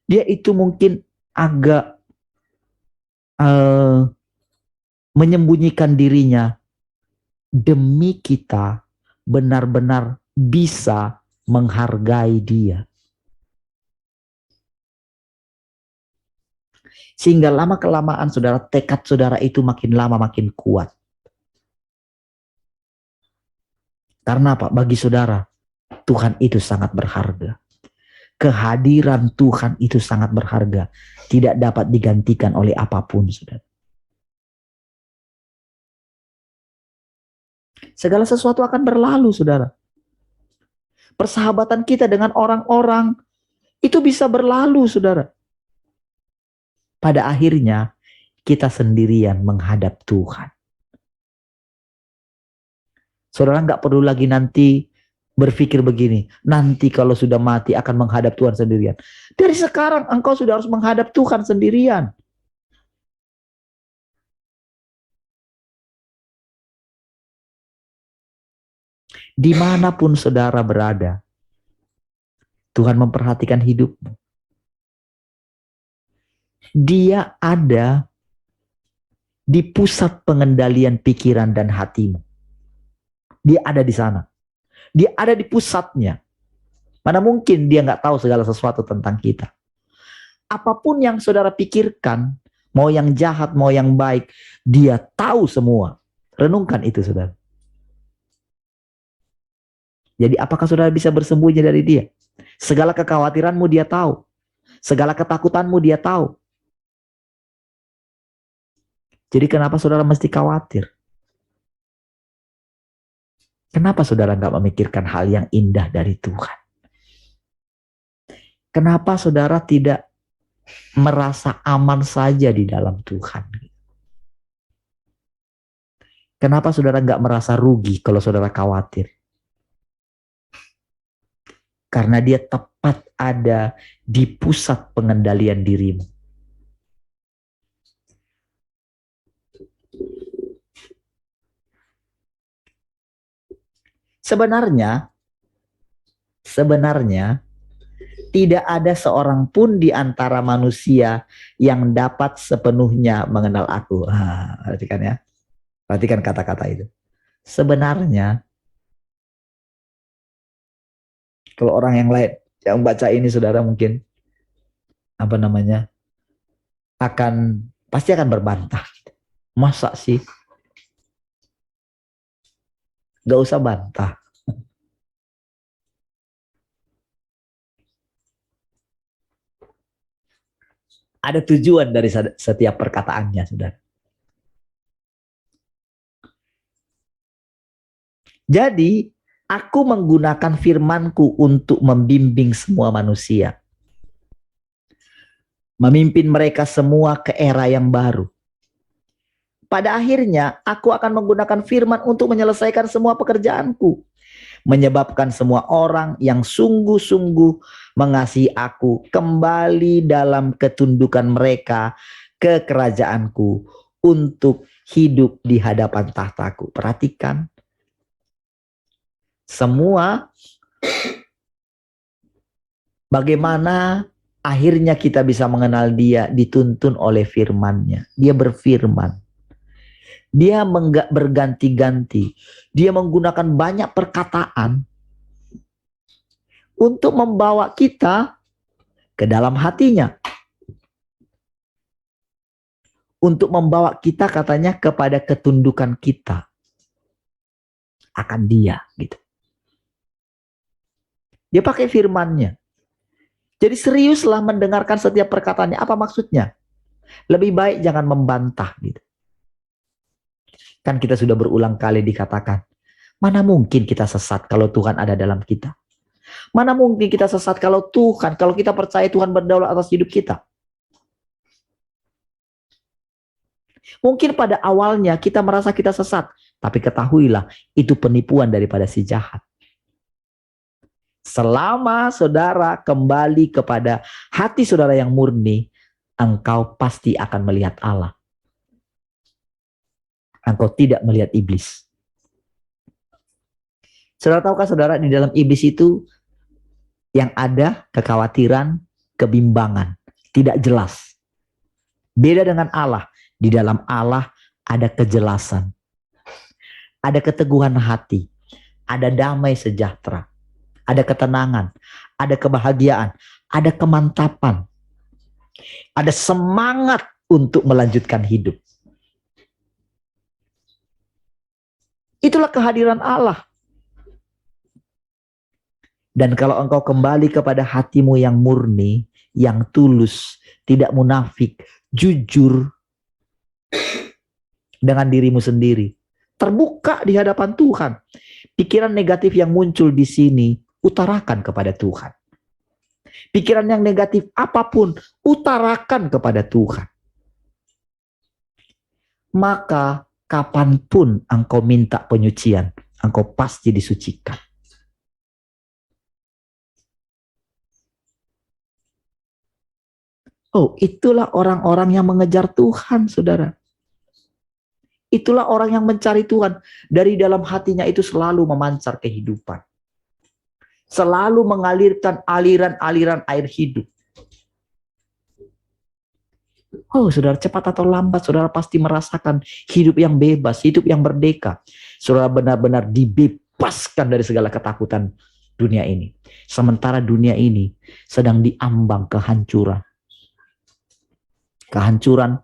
Speaker 2: dia itu mungkin agak menyembunyikan dirinya demi kita benar-benar bisa menghargai dia. Sehingga lama-kelamaan saudara, tekad saudara itu makin lama makin kuat. Karena apa? Bagi saudara, Tuhan itu sangat berharga. Kehadiran Tuhan itu sangat berharga. Tidak dapat digantikan oleh apapun, saudara. Segala sesuatu akan berlalu, saudara. Persahabatan kita dengan orang-orang itu bisa berlalu, saudara. Pada akhirnya, kita sendirian menghadap Tuhan. Saudara nggak perlu lagi nanti berpikir begini, nanti kalau sudah mati akan menghadap Tuhan sendirian. Dari sekarang engkau sudah harus menghadap Tuhan sendirian. Dimanapun saudara berada, Tuhan memperhatikan hidupmu. Dia ada di pusat pengendalian pikiran dan hatimu. Dia ada di sana. Dia ada di pusatnya. Mana mungkin dia nggak tahu segala sesuatu tentang kita. Apapun yang saudara pikirkan, mau yang jahat, mau yang baik, dia tahu semua. Renungkan itu, saudara. Jadi apakah saudara bisa bersembunyi dari dia? Segala kekhawatiranmu dia tahu. Segala ketakutanmu dia tahu. Jadi kenapa saudara mesti khawatir? Kenapa saudara nggak memikirkan hal yang indah dari Tuhan? Kenapa saudara tidak merasa aman saja di dalam Tuhan? Kenapa saudara nggak merasa rugi kalau saudara khawatir? Karena dia tepat ada di pusat pengendalian dirimu. Sebenarnya tidak ada seorang pun di antara manusia yang dapat sepenuhnya mengenal aku. Perhatikan ya. Perhatikan kata-kata itu. Sebenarnya, kalau orang yang lain yang baca ini, saudara mungkin pasti akan berbantah. Masa sih? Gak usah bantah. Ada tujuan dari setiap perkataannya, saudara. Jadi, aku menggunakan firmanku untuk membimbing semua manusia. Memimpin mereka semua ke era yang baru. Pada akhirnya, aku akan menggunakan firman untuk menyelesaikan semua pekerjaanku. Menyebabkan semua orang yang sungguh-sungguh mengasihi aku kembali dalam ketundukan mereka ke kerajaanku untuk hidup di hadapan tahtaku. Perhatikan. Semua bagaimana akhirnya kita bisa mengenal dia dituntun oleh firman-Nya. Dia berfirman. Dia berganti-ganti. Dia menggunakan banyak perkataan untuk membawa kita ke dalam hatinya. Untuk membawa kita katanya kepada ketundukan kita akan dia gitu. Dia pakai firman-Nya. Jadi seriuslah mendengarkan setiap perkataannya. Apa maksudnya? Lebih baik jangan membantah gitu. Kan kita sudah berulang kali dikatakan, mana mungkin kita sesat kalau Tuhan ada dalam kita? Mana mungkin kita sesat kalau kita percaya Tuhan berdaulat atas hidup kita? Mungkin pada awalnya kita merasa kita sesat, tapi ketahuilah itu penipuan daripada si jahat. Selama saudara kembali kepada hati saudara yang murni, engkau pasti akan melihat Allah. Engkau tidak melihat iblis. Saudara tahukah saudara, di dalam iblis itu yang ada kekhawatiran, kebimbangan, tidak jelas. Beda dengan Allah. Di dalam Allah ada kejelasan, ada keteguhan hati, ada damai sejahtera, ada ketenangan, ada kebahagiaan, ada kemantapan, ada semangat untuk melanjutkan hidup. Itulah kehadiran Allah. Dan kalau engkau kembali kepada hatimu yang murni, yang tulus, tidak munafik, jujur dengan dirimu sendiri, terbuka di hadapan Tuhan, pikiran negatif yang muncul di sini, utarakan kepada Tuhan. Pikiran yang negatif apapun, utarakan kepada Tuhan. Maka kapanpun engkau minta penyucian, engkau pasti disucikan. Oh, itulah orang-orang yang mengejar Tuhan, saudara. Itulah orang yang mencari Tuhan. Dari dalam hatinya itu selalu memancar kehidupan. Selalu mengalirkan aliran-aliran air hidup. Oh, saudara, cepat atau lambat saudara pasti merasakan hidup yang bebas, hidup yang merdeka. Saudara benar-benar dibebaskan dari segala ketakutan dunia ini. Sementara dunia ini sedang diambang kehancuran. Kehancuran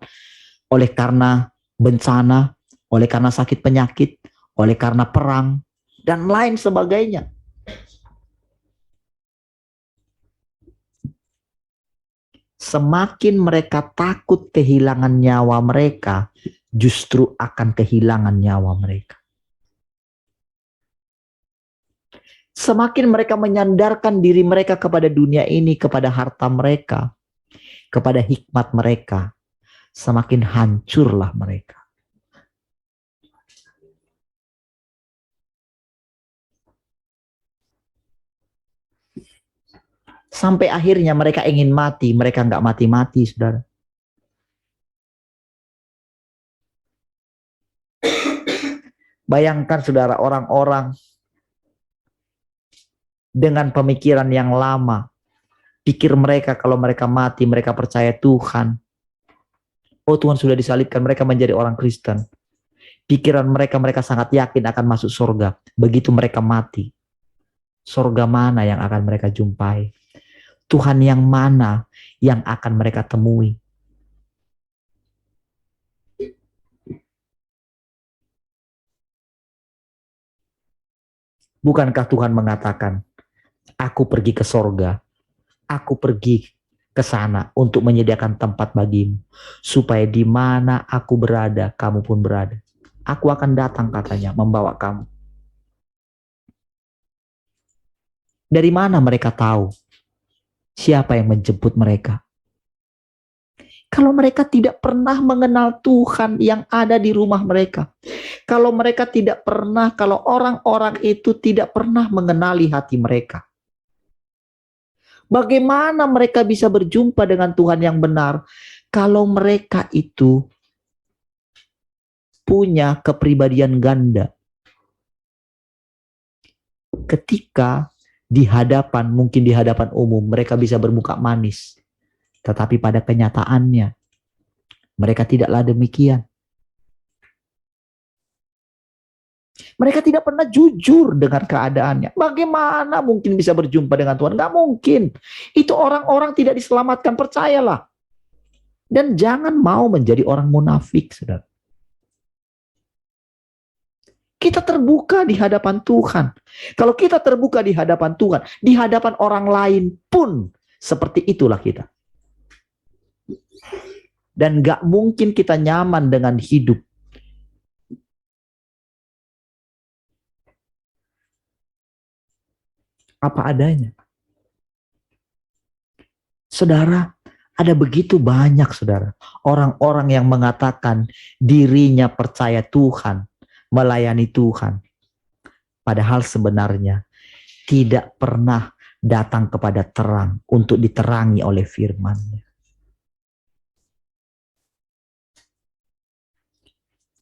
Speaker 2: oleh karena bencana, oleh karena sakit penyakit, oleh karena perang, dan lain sebagainya. Semakin mereka takut kehilangan nyawa mereka, justru akan kehilangan nyawa mereka. Semakin mereka menyandarkan diri mereka kepada dunia ini, kepada harta mereka, kepada hikmat mereka, semakin hancurlah mereka. Sampai akhirnya mereka ingin mati, mereka nggak mati-mati, saudara. Bayangkan saudara, orang-orang dengan pemikiran yang lama, pikir mereka kalau mereka mati, mereka percaya Tuhan. Oh, Tuhan sudah disalibkan, mereka menjadi orang Kristen. Pikiran mereka, mereka sangat yakin akan masuk surga. Begitu mereka mati, surga mana yang akan mereka jumpai? Tuhan yang mana yang akan mereka temui? Bukankah Tuhan mengatakan, aku pergi ke surga, aku pergi ke sana untuk menyediakan tempat bagimu, supaya di mana aku berada, kamu pun berada. Aku akan datang, katanya, membawa kamu. Dari mana mereka tahu siapa yang menjemput mereka? Kalau mereka tidak pernah mengenal Tuhan yang ada di rumah mereka. Kalau mereka tidak pernah, kalau orang-orang itu tidak pernah mengenali hati mereka. Bagaimana mereka bisa berjumpa dengan Tuhan yang benar kalau mereka itu punya kepribadian ganda? Ketika di hadapan, mungkin di hadapan umum, mereka bisa bermuka manis. Tetapi pada kenyataannya, mereka tidaklah demikian. Mereka tidak pernah jujur dengan keadaannya. Bagaimana mungkin bisa berjumpa dengan Tuhan? Gak mungkin. Itu orang-orang tidak diselamatkan, percayalah. Dan jangan mau menjadi orang munafik, saudara. Kita terbuka di hadapan Tuhan. Kalau kita terbuka di hadapan Tuhan, di hadapan orang lain pun seperti itulah kita. Dan gak mungkin kita nyaman dengan hidup apa adanya. Saudara, ada begitu banyak, saudara, orang-orang yang mengatakan dirinya percaya Tuhan, melayani Tuhan, padahal sebenarnya tidak pernah datang kepada terang untuk diterangi oleh firman-Nya.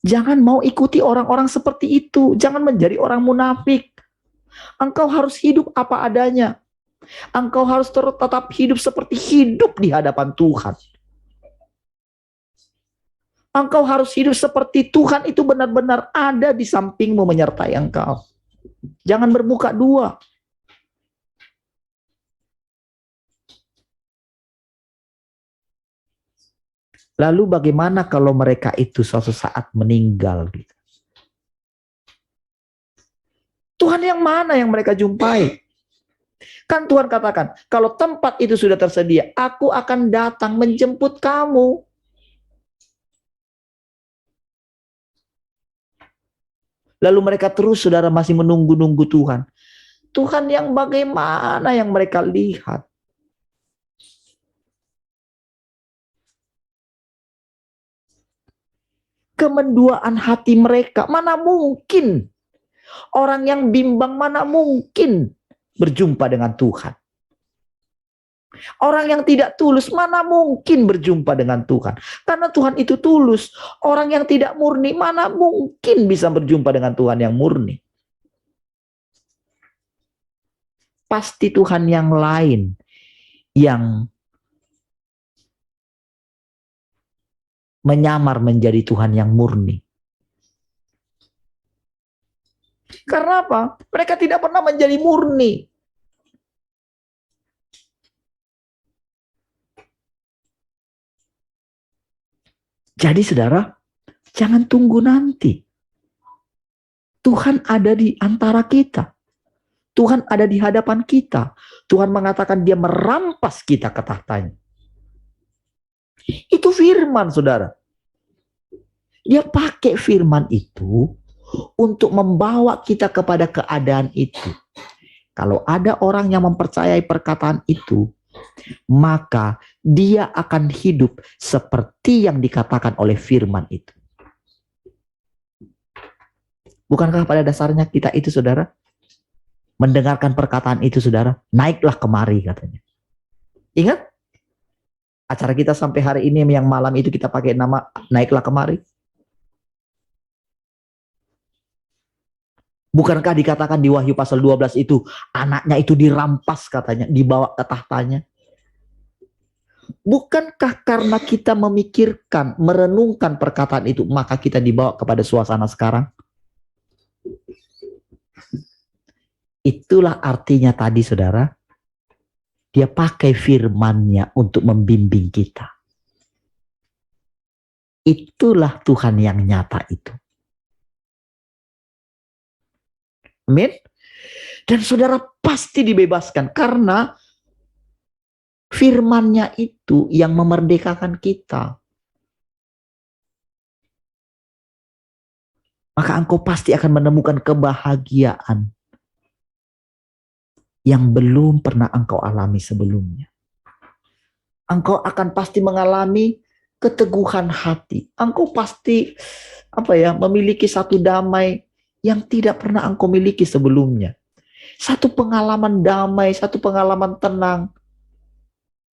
Speaker 2: Jangan mau ikuti orang-orang seperti itu. Jangan menjadi orang munafik. Engkau harus hidup apa adanya. Engkau harus tetap hidup seperti hidup di hadapan Tuhan. Engkau harus hidup seperti Tuhan itu benar-benar ada di sampingmu menyertai engkau. Jangan bermuka dua. Lalu bagaimana kalau mereka itu suatu saat meninggal? Gitu? Tuhan yang mana yang mereka jumpai? Kan Tuhan katakan, kalau tempat itu sudah tersedia, aku akan datang menjemput kamu. Lalu mereka terus, saudara, masih menunggu-nunggu Tuhan. Tuhan yang bagaimana yang mereka lihat? Kemenduaan hati mereka, mana mungkin orang yang bimbang, mana mungkin berjumpa dengan Tuhan. Orang yang tidak tulus mana mungkin berjumpa dengan Tuhan. Karena Tuhan itu tulus. Orang yang tidak murni mana mungkin bisa berjumpa dengan Tuhan yang murni. Pasti Tuhan yang lain yang menyamar menjadi Tuhan yang murni. Karena apa? Mereka tidak pernah menjadi murni. Jadi saudara, jangan tunggu nanti. Tuhan ada di antara kita. Tuhan ada di hadapan kita. Tuhan mengatakan dia merampas kita ke tahtanya. Itu firman, saudara. Dia pakai firman itu untuk membawa kita kepada keadaan itu. Kalau ada orang yang mempercayai perkataan itu, maka dia akan hidup seperti yang dikatakan oleh firman itu. Bukankah pada dasarnya kita itu, saudara, mendengarkan perkataan itu, saudara, naiklah kemari katanya. Ingat? Acara kita sampai hari ini yang malam itu kita pakai nama naiklah kemari. Bukankah dikatakan di Wahyu pasal 12 itu anaknya itu dirampas katanya, dibawa ke tahtanya? Bukankah karena kita memikirkan, merenungkan perkataan itu, maka kita dibawa kepada suasana sekarang? Itulah artinya tadi, saudara. Dia pakai firman-Nya untuk membimbing kita. Itulah Tuhan yang nyata itu. Amin. Dan saudara pasti dibebaskan karena firman-Nya itu yang memerdekakan kita. Maka engkau pasti akan menemukan kebahagiaan yang belum pernah engkau alami sebelumnya. Engkau akan pasti mengalami keteguhan hati. Engkau pasti memiliki satu damai yang tidak pernah engkau miliki sebelumnya. Satu pengalaman damai, satu pengalaman tenang.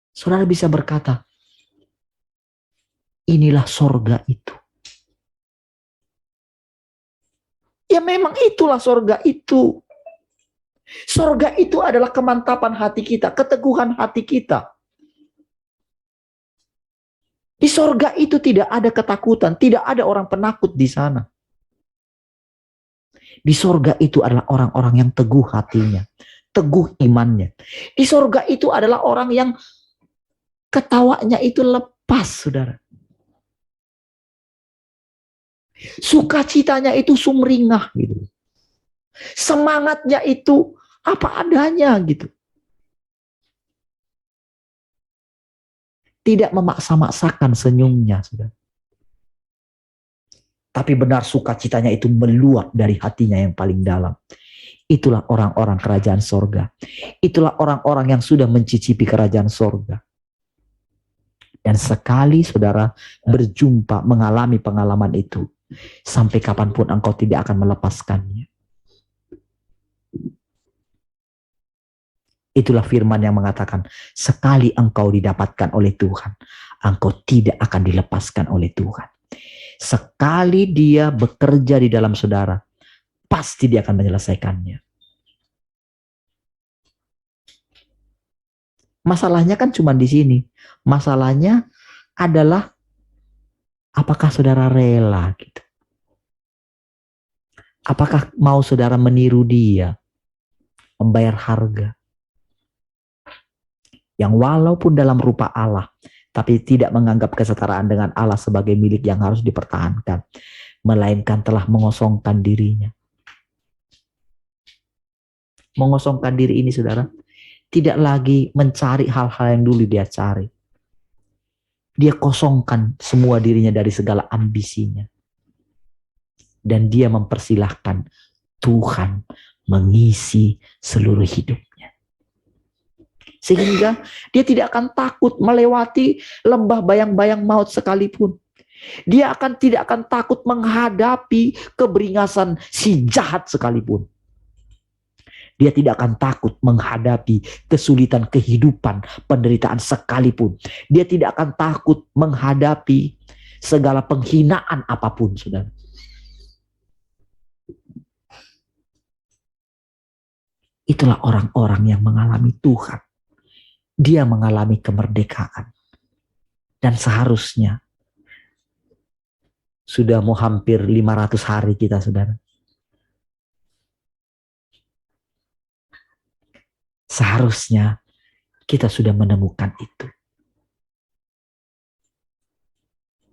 Speaker 2: Saudara bisa berkata, inilah sorga itu. Ya memang itulah sorga itu. Sorga itu adalah kemantapan hati kita, keteguhan hati kita. Di sorga itu tidak ada ketakutan, tidak ada orang penakut di sana. Di sorga itu adalah orang-orang yang teguh hatinya, teguh imannya. Di sorga itu adalah orang yang ketawanya itu lepas, saudara. Sukacitanya itu sumringah gitu. Semangatnya itu apa adanya gitu. Tidak memaksa-maksakan senyumnya, saudara. Tapi benar sukacitanya itu meluap dari hatinya yang paling dalam. Itulah orang-orang kerajaan sorga. Itulah orang-orang yang sudah mencicipi kerajaan sorga. Dan sekali saudara berjumpa, mengalami pengalaman itu, sampai kapanpun engkau tidak akan melepaskannya. Itulah firman yang mengatakan, sekali engkau didapatkan oleh Tuhan, engkau tidak akan dilepaskan oleh Tuhan. Sekali dia bekerja di dalam saudara, pasti dia akan menyelesaikannya. Masalahnya kan cuma di sini. Masalahnya adalah apakah saudara rela gitu. Apakah mau saudara meniru dia, membayar harga. Yang walaupun dalam rupa Allah, tapi tidak menganggap kesetaraan dengan Allah sebagai milik yang harus dipertahankan, melainkan telah mengosongkan dirinya. Mengosongkan diri ini, saudara, tidak lagi mencari hal-hal yang dulu dia cari. Dia kosongkan semua dirinya dari segala ambisinya. Dan dia mempersilahkan Tuhan mengisi seluruh hidupnya. Sehingga dia tidak akan takut melewati lembah bayang-bayang maut sekalipun. Dia tidak akan takut menghadapi keberingasan si jahat sekalipun. Dia tidak akan takut menghadapi kesulitan kehidupan, penderitaan sekalipun. Dia tidak akan takut menghadapi segala penghinaan apapun, saudara. Itulah orang-orang yang mengalami Tuhan. Dia mengalami kemerdekaan. Dan seharusnya sudah mau hampir 500 hari kita, saudara. Seharusnya kita sudah menemukan itu.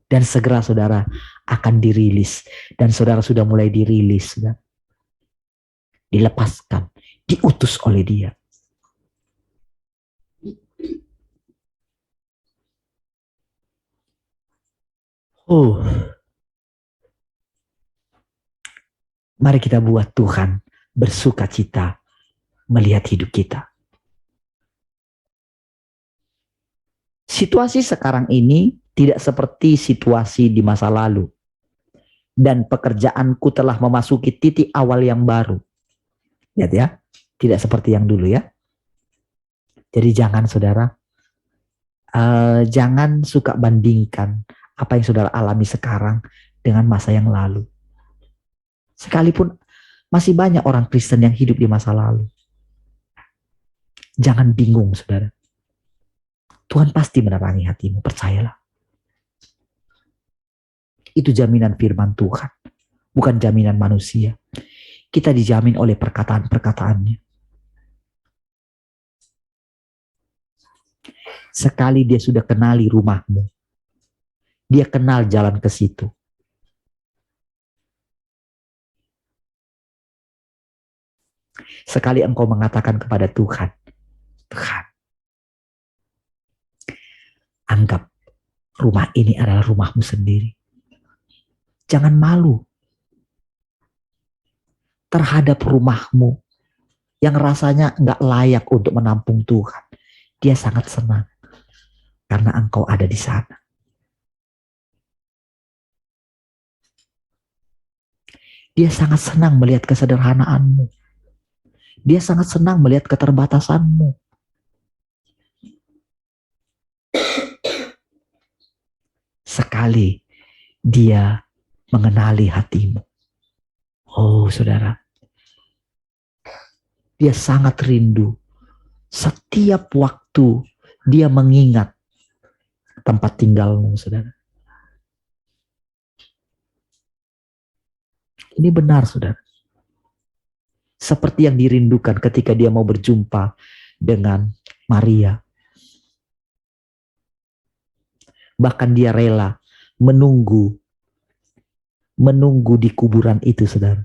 Speaker 2: Dan segera saudara akan dirilis. Dan saudara sudah mulai dirilis. Saudara. Dilepaskan. Diutus oleh Dia. Mari kita buat Tuhan bersuka cita melihat hidup kita. Situasi sekarang ini tidak seperti situasi di masa lalu. Dan pekerjaanku telah memasuki titik awal yang baru. Lihat ya, tidak seperti yang dulu ya. Jadi jangan saudara, jangan suka bandingkan apa yang saudara alami sekarang dengan masa yang lalu. Sekalipun masih banyak orang Kristen yang hidup di masa lalu. Jangan bingung saudara. Tuhan pasti menerangi hatimu, percayalah. Itu jaminan firman Tuhan, bukan jaminan manusia. Kita dijamin oleh perkataan-perkataannya. Sekali dia sudah kenali rumahmu, dia kenal jalan ke situ. Sekali engkau mengatakan kepada Tuhan, Tuhan, anggap rumah ini adalah rumahmu sendiri. Jangan malu terhadap rumahmu yang rasanya nggak layak untuk menampung Tuhan. Dia sangat senang karena engkau ada di sana. Dia sangat senang melihat kesederhanaanmu. Dia sangat senang melihat keterbatasanmu. Sekali dia mengenali hatimu. Oh saudara, dia sangat rindu. Setiap waktu dia mengingat tempat tinggalmu, saudara. Ini benar, saudara. Seperti yang dirindukan ketika dia mau berjumpa dengan Maria. Bahkan dia rela menunggu di kuburan itu, saudara.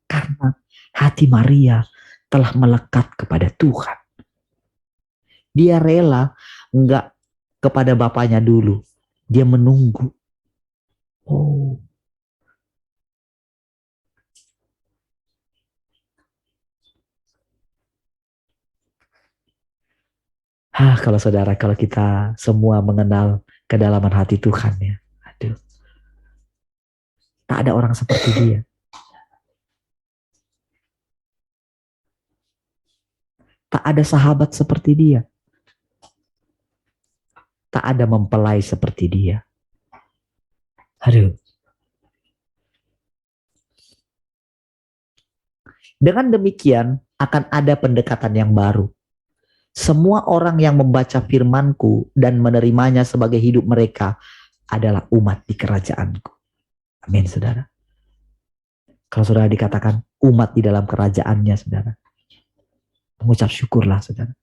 Speaker 2: Karena hati Maria telah melekat kepada Tuhan. Dia rela enggak kepada bapaknya dulu. Dia menunggu. Oh. Kalau saudara, kalau kita semua mengenal kedalaman hati Tuhan ya. Aduh. Tak ada orang seperti dia. Tak ada sahabat seperti dia. Tak ada mempelai seperti dia. Aduh. Dengan demikian akan ada pendekatan yang baru. Semua orang yang membaca firman-Ku dan menerimanya sebagai hidup mereka adalah umat di kerajaan-Ku. Amin, saudara. Kalau saudara dikatakan umat di dalam kerajaannya, saudara, mengucap syukurlah, saudara.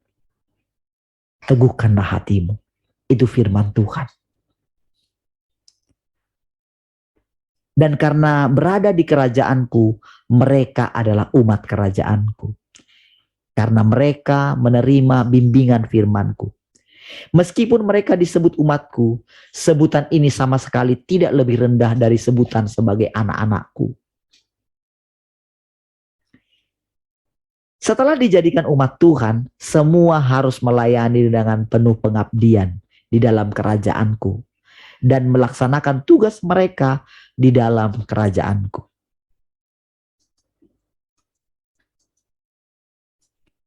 Speaker 2: Teguhkanlah hatimu. Itu firman Tuhan. Dan karena berada di kerajaan-Ku, mereka adalah umat kerajaan-Ku. Karena mereka menerima bimbingan firman-Ku. Meskipun mereka disebut umat-Ku, sebutan ini sama sekali tidak lebih rendah dari sebutan sebagai anak-anak-Ku. Setelah dijadikan umat Tuhan, semua harus melayani dengan penuh pengabdian di dalam kerajaan-Ku dan melaksanakan tugas mereka di dalam kerajaanku.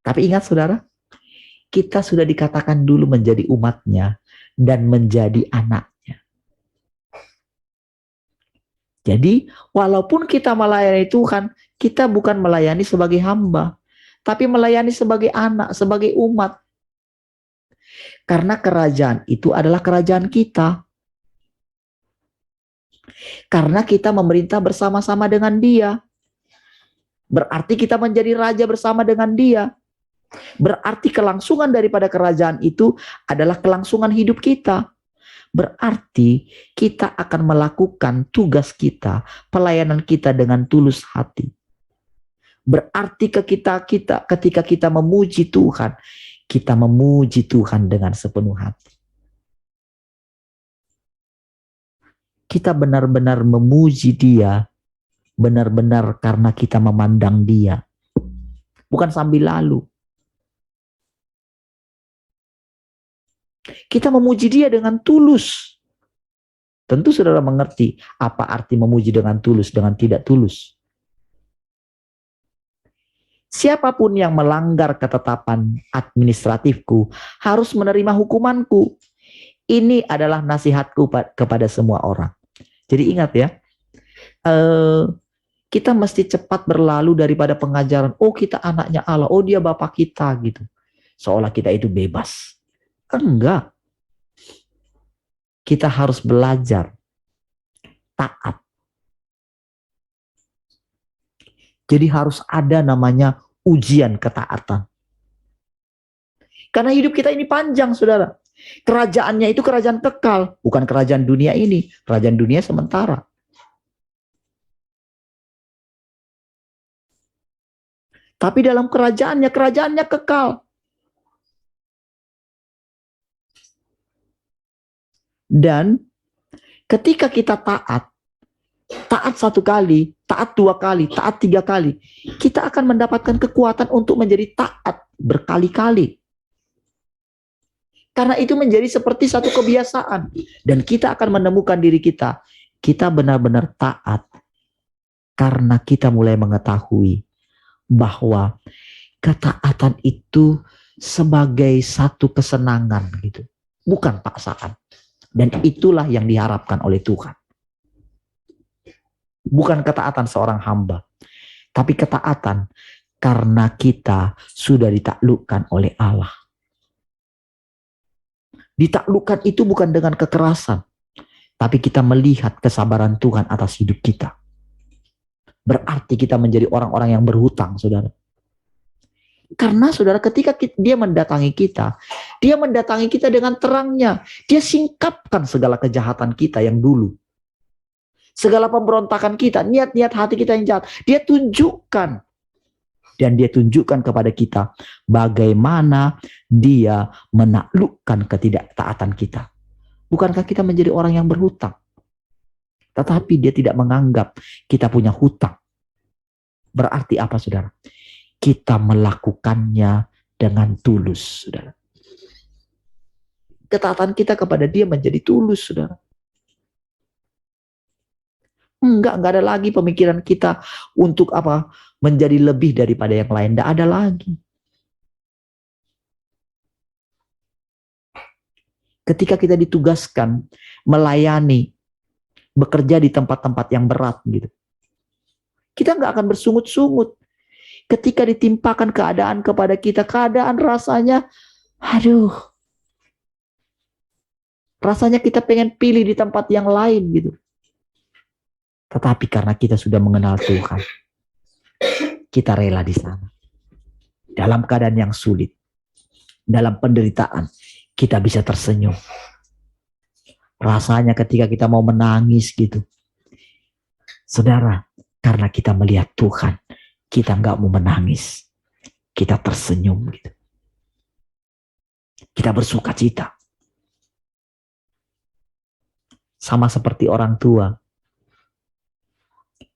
Speaker 2: Tapi ingat saudara, kita sudah dikatakan dulu menjadi umatnya dan menjadi anaknya. Jadi walaupun kita melayani Tuhan, kita bukan melayani sebagai hamba, tapi melayani sebagai anak, sebagai umat. Karena kerajaan itu adalah kerajaan kita. Karena kita memerintah bersama-sama dengan Dia. Berarti kita menjadi raja bersama dengan Dia. Berarti kelangsungan daripada kerajaan itu adalah kelangsungan hidup kita. Berarti kita akan melakukan tugas kita, pelayanan kita dengan tulus hati. Berarti ketika kita memuji Tuhan, kita memuji Tuhan dengan sepenuh hati. Kita benar-benar memuji Dia, benar-benar karena kita memandang Dia. Bukan sambil lalu. Kita memuji Dia dengan tulus. Tentu saudara mengerti apa arti memuji dengan tulus, dengan tidak tulus. Siapapun yang melanggar ketetapan administratifku harus menerima hukumanku. Ini adalah nasihatku kepada semua orang. Jadi ingat ya, kita mesti cepat berlalu daripada pengajaran, oh kita anaknya Allah, oh Dia Bapa kita gitu. Seolah kita itu bebas. Enggak. Kita harus belajar taat. Jadi harus ada namanya ujian ketaatan. Karena hidup kita ini panjang, saudara. Kerajaannya itu kerajaan kekal, bukan kerajaan dunia ini. Kerajaan dunia sementara. Tapi dalam kerajaannya kekal. Dan ketika kita taat satu kali, taat dua kali, taat tiga kali, kita akan mendapatkan kekuatan untuk menjadi taat berkali-kali. Karena itu menjadi seperti satu kebiasaan. Dan kita akan menemukan diri kita benar-benar taat. Karena kita mulai mengetahui bahwa ketaatan itu sebagai satu kesenangan gitu, bukan paksaan. Dan itulah yang diharapkan oleh Tuhan. Bukan ketaatan seorang hamba, tapi ketaatan karena kita sudah ditaklukkan oleh Allah. Ditaklukkan itu bukan dengan kekerasan, tapi kita melihat kesabaran Tuhan atas hidup kita. Berarti kita menjadi orang-orang yang berhutang, saudara. Karena saudara, ketika Dia mendatangi kita dengan terangnya. Dia singkapkan segala kejahatan kita yang dulu. Segala pemberontakan kita, niat-niat hati kita yang jahat. Dia tunjukkan. Dan Dia tunjukkan kepada kita bagaimana Dia menaklukkan ketidaktaatan kita. Bukankah kita menjadi orang yang berhutang? Tetapi Dia tidak menganggap kita punya hutang. Berarti apa, saudara? Kita melakukannya dengan tulus, saudara. Ketaatan kita kepada Dia menjadi tulus, saudara. Enggak ada lagi pemikiran kita untuk apa? Menjadi lebih daripada yang lain. Enggak ada lagi. Ketika kita ditugaskan melayani, bekerja di tempat-tempat yang berat gitu, kita enggak akan bersungut-sungut. Ketika ditimpakan keadaan kepada kita, keadaan rasanya, aduh, rasanya kita pengen pilih di tempat yang lain gitu. Tetapi karena kita sudah mengenal Tuhan, kita rela di sana. Dalam keadaan yang sulit, dalam penderitaan, kita bisa tersenyum. Rasanya ketika kita mau menangis gitu, saudara, karena kita melihat Tuhan, kita nggak mau menangis, kita tersenyum gitu. Kita bersuka cita. Sama seperti orang tua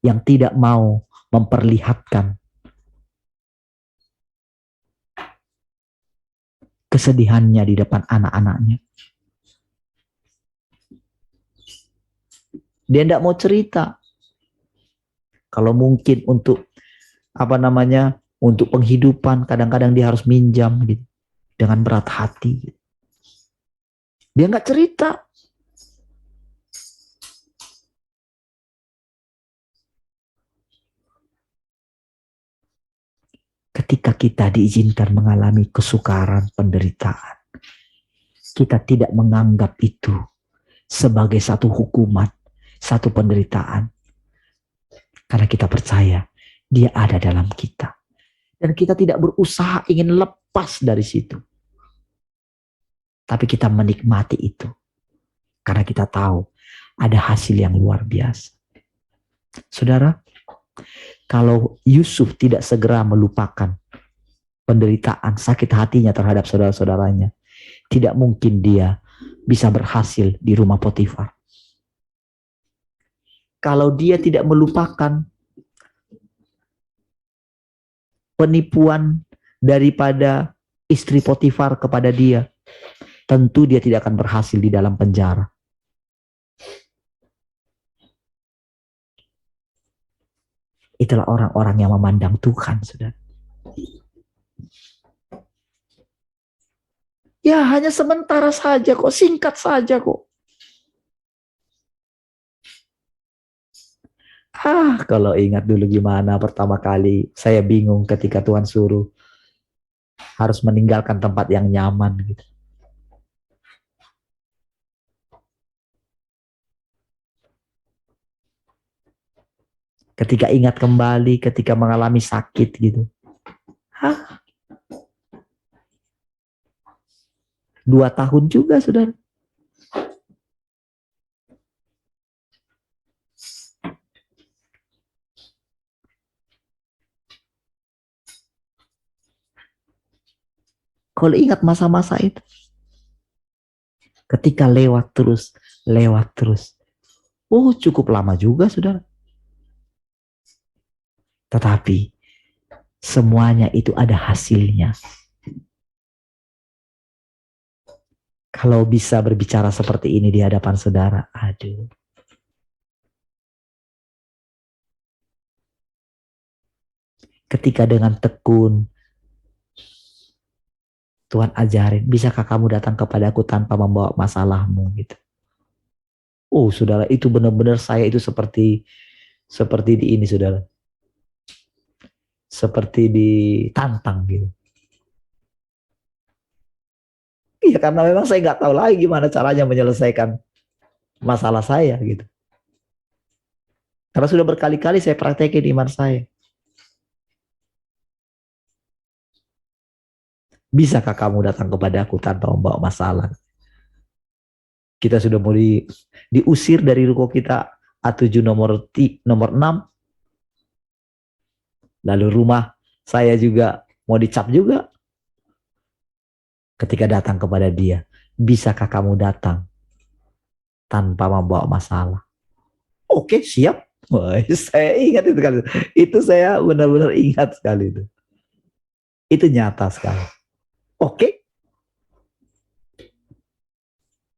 Speaker 2: yang tidak mau memperlihatkan kesedihannya di depan anak-anaknya. Dia tidak mau cerita. Kalau mungkin untuk untuk penghidupan, kadang-kadang dia harus minjam gitu, dengan berat hati. Dia nggak cerita. Ketika kita diizinkan mengalami kesukaran, penderitaan, kita tidak menganggap itu sebagai satu hukuman, satu penderitaan. Karena kita percaya dia ada dalam kita. Dan kita tidak berusaha ingin lepas dari situ. Tapi kita menikmati itu. Karena kita tahu ada hasil yang luar biasa. Saudara, kalau Yusuf tidak segera melupakan penderitaan, sakit hatinya terhadap saudara-saudaranya, tidak mungkin dia bisa berhasil di rumah Potifar. Kalau dia tidak melupakan penipuan daripada istri Potifar kepada dia, tentu dia tidak akan berhasil di dalam penjara. Itulah orang-orang yang memandang Tuhan, saudara. Ya, hanya sementara saja kok, singkat saja kok. Kalau ingat dulu gimana pertama kali saya bingung ketika Tuhan suruh harus meninggalkan tempat yang nyaman gitu. Ketika ingat kembali, ketika mengalami sakit gitu. 2 tahun juga, saudara. Kalau ingat masa-masa itu, ketika lewat terus, cukup lama juga, saudara. Tetapi semuanya itu ada hasilnya. Kalau bisa berbicara seperti ini di hadapan saudara, aduh. Ketika dengan tekun, Tuhan ajarin, bisakah kamu datang kepadaku tanpa membawa masalahmu gitu. Saudara, itu benar-benar saya itu seperti di ini, saudara. Seperti ditantang gitu. Iya, karena memang saya nggak tahu lagi gimana caranya menyelesaikan masalah saya gitu. Karena sudah berkali-kali saya praktekin iman saya. Bisakah kamu datang kepadaku tanpa membawa masalah? Kita sudah mau diusir dari ruko kita A7 nomor 6. Lalu rumah saya juga mau dicap juga. Ketika datang kepada dia, bisakah kamu datang tanpa membawa masalah? Oke, siap. Saya ingat itu kali. Itu saya benar-benar ingat sekali itu. Itu nyata sekali. Oke.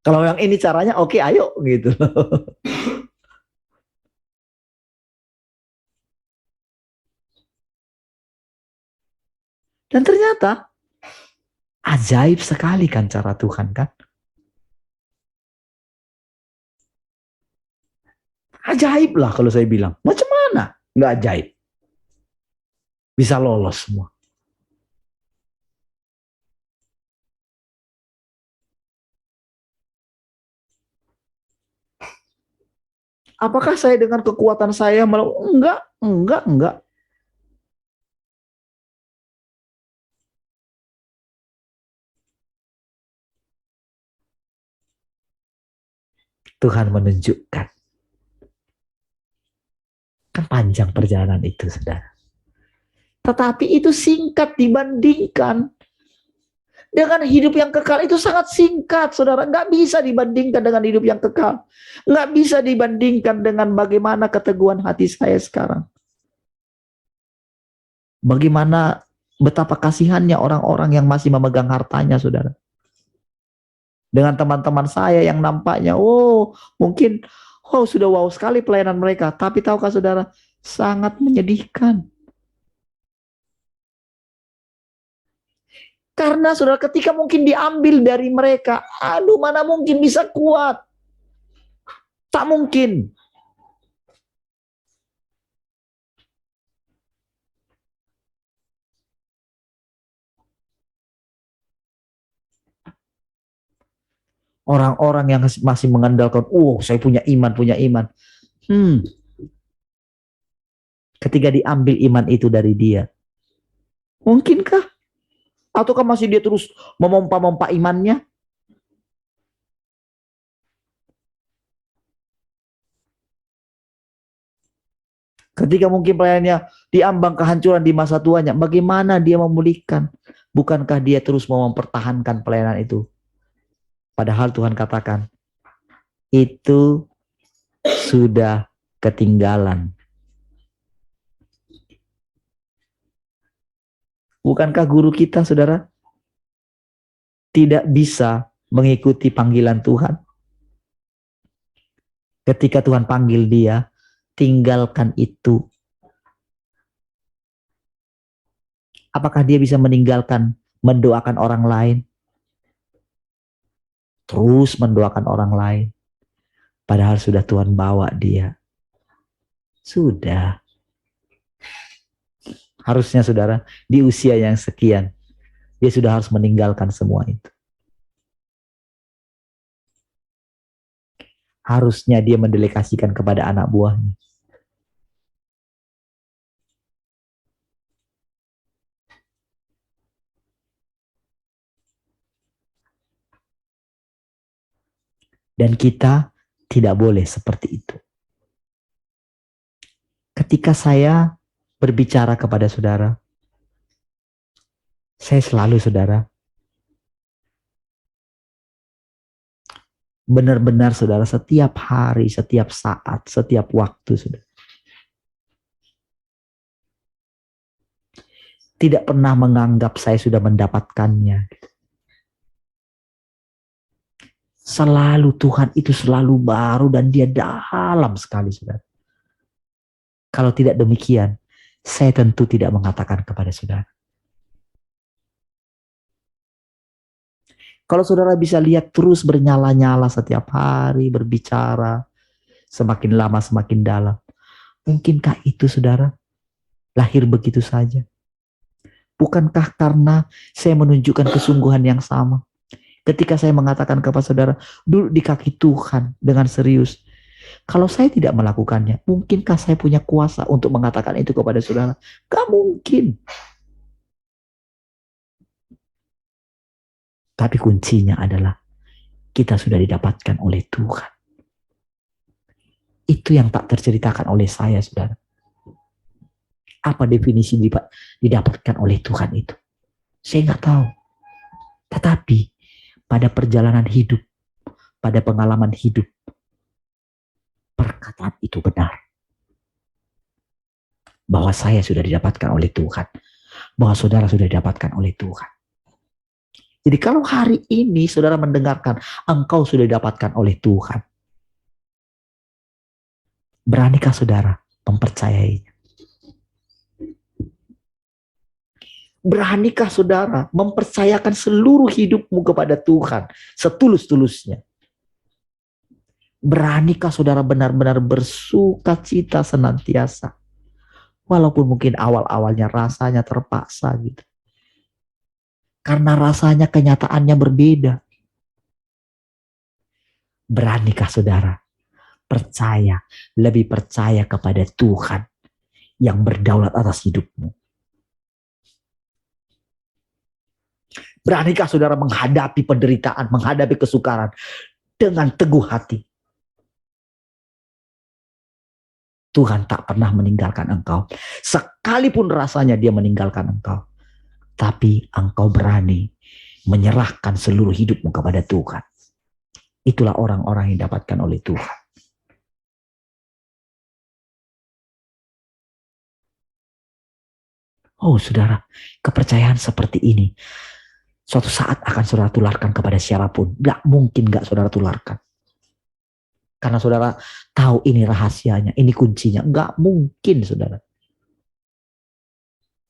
Speaker 2: Kalau yang ini caranya, oke, ayo gitu. Dan ternyata ajaib sekali kan cara Tuhan kan. Ajaib lah kalau saya bilang. Macam mana? Nggak ajaib. Bisa lolos semua. Apakah saya dengan kekuatan saya enggak. Tuhan menunjukkan. Kan panjang perjalanan itu, saudara. Tetapi itu singkat dibandingkan dengan hidup yang kekal. Itu sangat singkat, saudara. Nggak bisa dibandingkan dengan hidup yang kekal. Nggak bisa dibandingkan dengan bagaimana keteguhan hati saya sekarang. Bagaimana betapa kasihannya orang-orang yang masih memegang hartanya, saudara. Dengan teman-teman saya yang nampaknya, mungkin Oh, sudah wow sekali pelayanan mereka. Tapi tahukah saudara, sangat menyedihkan. Karena saudara ketika mungkin diambil dari mereka, aduh mana mungkin bisa kuat. Tak mungkin. Orang-orang yang masih mengandalkan, saya punya iman, punya iman. Ketika diambil iman itu dari dia, mungkinkah? Ataukah masih dia terus memompa-mompa imannya? Ketika mungkin pelayannya diambang kehancuran di masa tuanya, bagaimana dia memulihkan? Bukankah dia terus mau mempertahankan pelayanan itu? Padahal Tuhan katakan, itu sudah ketinggalan. Bukankah guru kita, saudara, tidak bisa mengikuti panggilan Tuhan? Ketika Tuhan panggil dia, tinggalkan itu. Apakah dia bisa meninggalkan mendoakan orang lain? Terus mendoakan orang lain. Padahal sudah Tuhan bawa dia. Sudah. Harusnya saudara, di usia yang sekian, dia sudah harus meninggalkan semua itu. Harusnya dia mendelegasikan kepada anak buahnya. Dan kita tidak boleh seperti itu. Ketika saya berbicara kepada saudara, saya selalu, saudara, benar-benar saudara, setiap hari, setiap saat, setiap waktu, saudara, tidak pernah menganggap saya sudah mendapatkannya. Selalu Tuhan itu selalu baru dan dia dalam sekali, saudara. Kalau tidak demikian, saya tentu tidak mengatakan kepada saudara. Kalau saudara bisa lihat terus bernyala-nyala setiap hari, berbicara, semakin lama semakin dalam. Mungkinkah itu, saudara, lahir begitu saja? Bukankah karena saya menunjukkan kesungguhan yang sama? Ketika saya mengatakan kepada saudara, duduk di kaki Tuhan dengan serius. Kalau saya tidak melakukannya, mungkinkah saya punya kuasa untuk mengatakan itu kepada saudara? Gak mungkin. Tapi kuncinya adalah kita sudah didapatkan oleh Tuhan. Itu yang tak terceritakan oleh saya, saudara. Apa definisi didapatkan oleh Tuhan itu? Saya nggak tahu. Tetapi pada perjalanan hidup, pada pengalaman hidup, perkataan itu benar. Bahwa saya sudah didapatkan oleh Tuhan. Bahwa saudara sudah didapatkan oleh Tuhan. Jadi kalau hari ini saudara mendengarkan, engkau sudah didapatkan oleh Tuhan. Beranikah saudara mempercayainya? Beranikah saudara mempercayakan seluruh hidupmu kepada Tuhan setulus-tulusnya? Beranikah saudara benar-benar bersuka cita senantiasa? Walaupun mungkin awal-awalnya rasanya terpaksa gitu. Karena rasanya kenyataannya berbeda. Beranikah saudara percaya, lebih percaya kepada Tuhan yang berdaulat atas hidupmu? Beranikah saudara menghadapi penderitaan, menghadapi kesukaran dengan teguh hati? Tuhan tak pernah meninggalkan engkau. Sekalipun rasanya dia meninggalkan engkau. Tapi engkau berani menyerahkan seluruh hidupmu kepada Tuhan. Itulah orang-orang yang didapatkan oleh Tuhan. Oh saudara, kepercayaan seperti ini suatu saat akan saudara tularkan kepada siapapun. Gak mungkin gak saudara tularkan. Karena saudara tahu ini rahasianya, ini kuncinya. Enggak mungkin, saudara.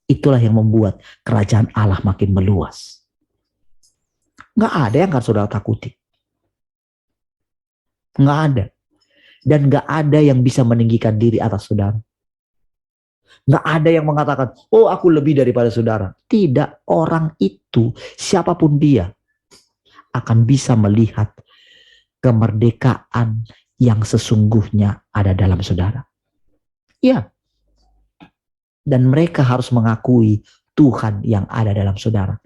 Speaker 2: Itulah yang membuat kerajaan Allah makin meluas. Enggak ada yang harus saudara takuti. Enggak ada. Dan enggak ada yang bisa meninggikan diri atas saudara. Enggak ada yang mengatakan, oh aku lebih daripada saudara. Tidak, orang itu, siapapun dia, akan bisa melihat kemerdekaan yang sesungguhnya ada dalam saudara. Ya. Dan mereka harus mengakui Tuhan yang ada dalam saudara.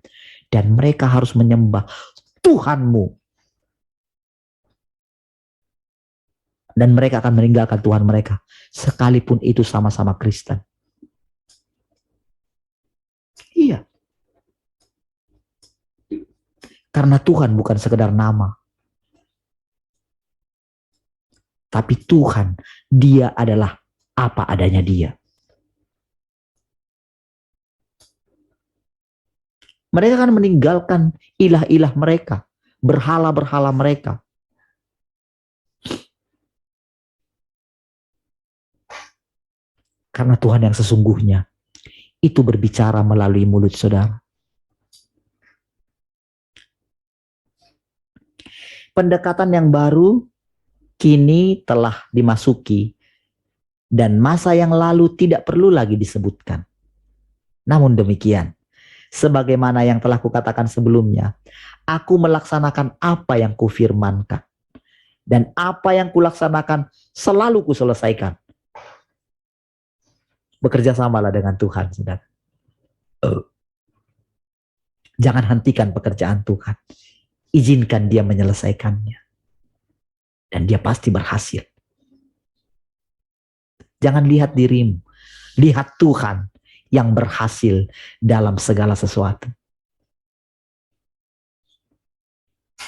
Speaker 2: Dan mereka harus menyembah Tuhanmu. Dan mereka akan meninggalkan Tuhan mereka. Sekalipun itu sama-sama Kristen. Iya. Karena Tuhan bukan sekedar nama. Tapi Tuhan, dia adalah apa adanya dia. Mereka akan meninggalkan ilah-ilah mereka, berhala-berhala mereka. Karena Tuhan yang sesungguhnya itu berbicara melalui mulut saudara. Pendekatan yang baru kini telah dimasuki dan masa yang lalu tidak perlu lagi disebutkan. Namun demikian, sebagaimana yang telah kukatakan sebelumnya, aku melaksanakan apa yang kufirmankan. Dan apa yang kulaksanakan selalu kuselesaikan. Bekerja samalah dengan Tuhan, saudara. Jangan hentikan pekerjaan Tuhan. Izinkan dia menyelesaikannya. Dan dia pasti berhasil. Jangan lihat dirimu. Lihat Tuhan yang berhasil dalam segala sesuatu.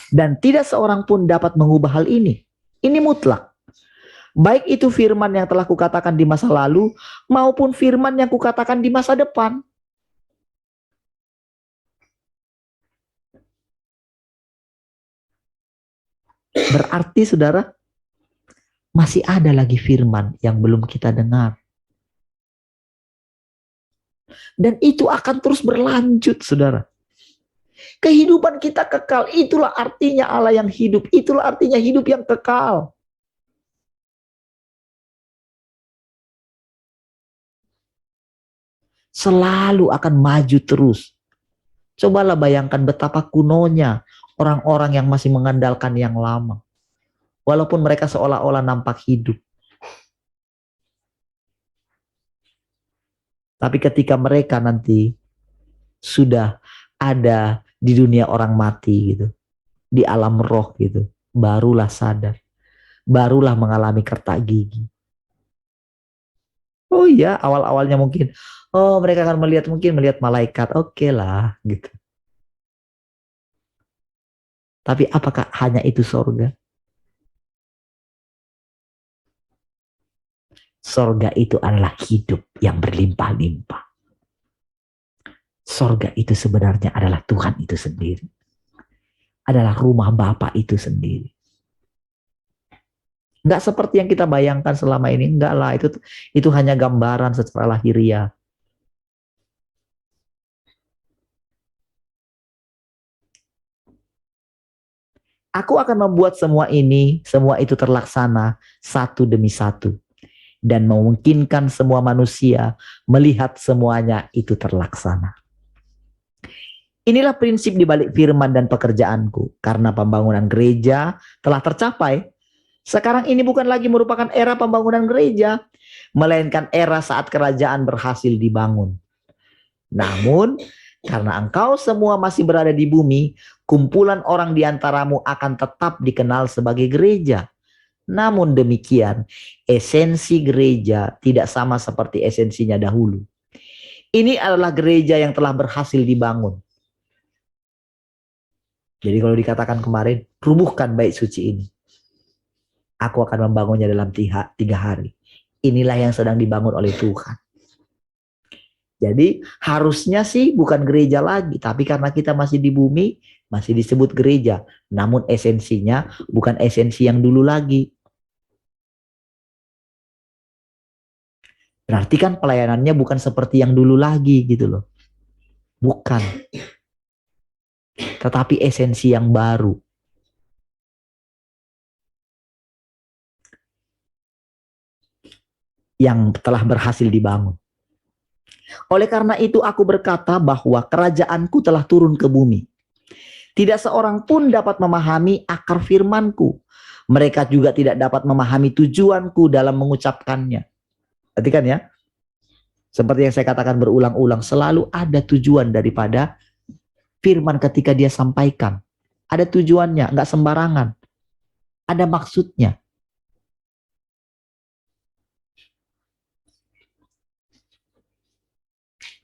Speaker 2: Dan tidak seorang pun dapat mengubah hal ini. Ini mutlak. Baik itu firman yang telah kukatakan di masa lalu, maupun firman yang kukatakan di masa depan. Berarti saudara, masih ada lagi firman yang belum kita dengar. Dan itu akan terus berlanjut, saudara. Kehidupan kita kekal, itulah artinya Allah yang hidup. Itulah artinya hidup yang kekal. Selalu akan maju terus. Cobalah bayangkan betapa kunonya orang-orang yang masih mengandalkan yang lama. Walaupun mereka seolah-olah nampak hidup. Tapi ketika mereka nanti sudah ada di dunia orang mati gitu, di alam roh gitu, barulah sadar, barulah mengalami kertak gigi. Oh iya, awal-awalnya mungkin, oh mereka akan melihat malaikat, oke lah gitu. Tapi apakah hanya itu sorga? Sorga itu adalah hidup yang berlimpah-limpah. Sorga itu sebenarnya adalah Tuhan itu sendiri. Adalah rumah Bapa itu sendiri. Enggak seperti yang kita bayangkan selama ini. Enggak lah, itu hanya gambaran secara lahiriah. Aku akan membuat semua itu terlaksana satu demi satu. Dan memungkinkan semua manusia melihat semuanya itu terlaksana. Inilah prinsip di balik firman dan pekerjaanku. Karena pembangunan gereja telah tercapai. Sekarang ini bukan lagi merupakan era pembangunan gereja, melainkan era saat kerajaan berhasil dibangun. Namun, karena engkau semua masih berada di bumi, kumpulan orang di antaramu akan tetap dikenal sebagai gereja. Namun demikian, esensi gereja tidak sama seperti esensinya dahulu. Ini adalah gereja yang telah berhasil dibangun. Jadi kalau dikatakan kemarin, rubuhkan bait suci ini. Aku akan membangunnya dalam 3 hari. Inilah yang sedang dibangun oleh Tuhan. Jadi harusnya sih bukan gereja lagi, tapi karena kita masih di bumi, masih disebut gereja. Namun esensinya bukan esensi yang dulu lagi. Berarti kan pelayanannya bukan seperti yang dulu lagi gitu loh. Bukan. Tetapi esensi yang baru. Yang telah berhasil dibangun. Oleh karena itu aku berkata bahwa kerajaanku telah turun ke bumi. Tidak seorang pun dapat memahami akar firmanku. Mereka juga tidak dapat memahami tujuanku dalam mengucapkannya. Perhatikan ya. Seperti yang saya katakan berulang-ulang, selalu ada tujuan daripada firman ketika dia sampaikan. Ada tujuannya, nggak sembarangan. Ada maksudnya.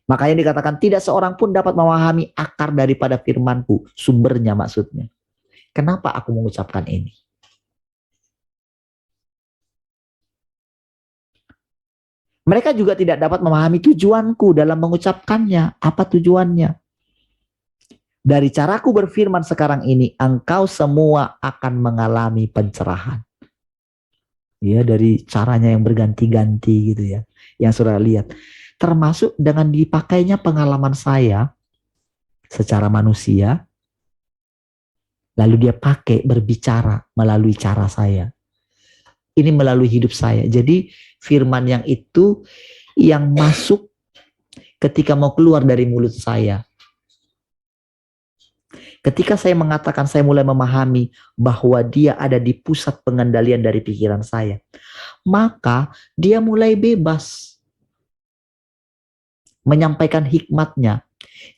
Speaker 2: Makanya dikatakan tidak seorang pun dapat memahami akar daripada firmanku. Sumbernya maksudnya. Kenapa aku mengucapkan ini? Mereka juga tidak dapat memahami tujuanku dalam mengucapkannya. Apa tujuannya? Dari caraku berfirman sekarang ini, engkau semua akan mengalami pencerahan. Ya, dari caranya yang berganti-ganti gitu ya. Yang saudara lihat. Termasuk dengan dipakainya pengalaman saya secara manusia. Lalu dia pakai berbicara melalui cara saya. Ini melalui hidup saya. Jadi firman yang itu yang masuk ketika mau keluar dari mulut saya. Ketika saya mengatakan saya mulai memahami bahwa dia ada di pusat pengendalian dari pikiran saya. Maka dia mulai bebas menyampaikan hikmatnya.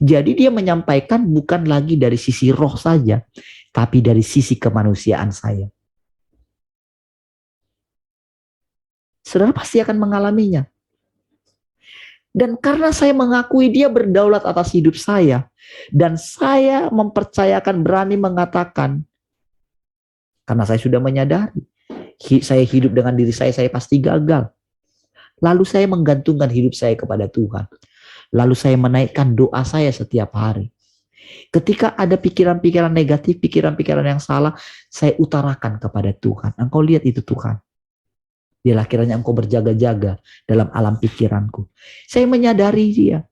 Speaker 2: Jadi dia menyampaikan bukan lagi dari sisi roh saja, tapi dari sisi kemanusiaan saya. Saudara pasti akan mengalaminya. Dan karena saya mengakui dia berdaulat atas hidup saya, dan saya mempercayakan, berani mengatakan, karena saya sudah menyadari, saya hidup dengan diri saya pasti gagal. Lalu saya menggantungkan hidup saya kepada Tuhan. Lalu saya menaikkan doa saya setiap hari. Ketika ada pikiran-pikiran negatif, pikiran-pikiran yang salah, saya utarakan kepada Tuhan. Engkau lihat itu Tuhan. Biarlah kiranya engkau berjaga-jaga dalam alam pikiranku. Saya menyadari dia.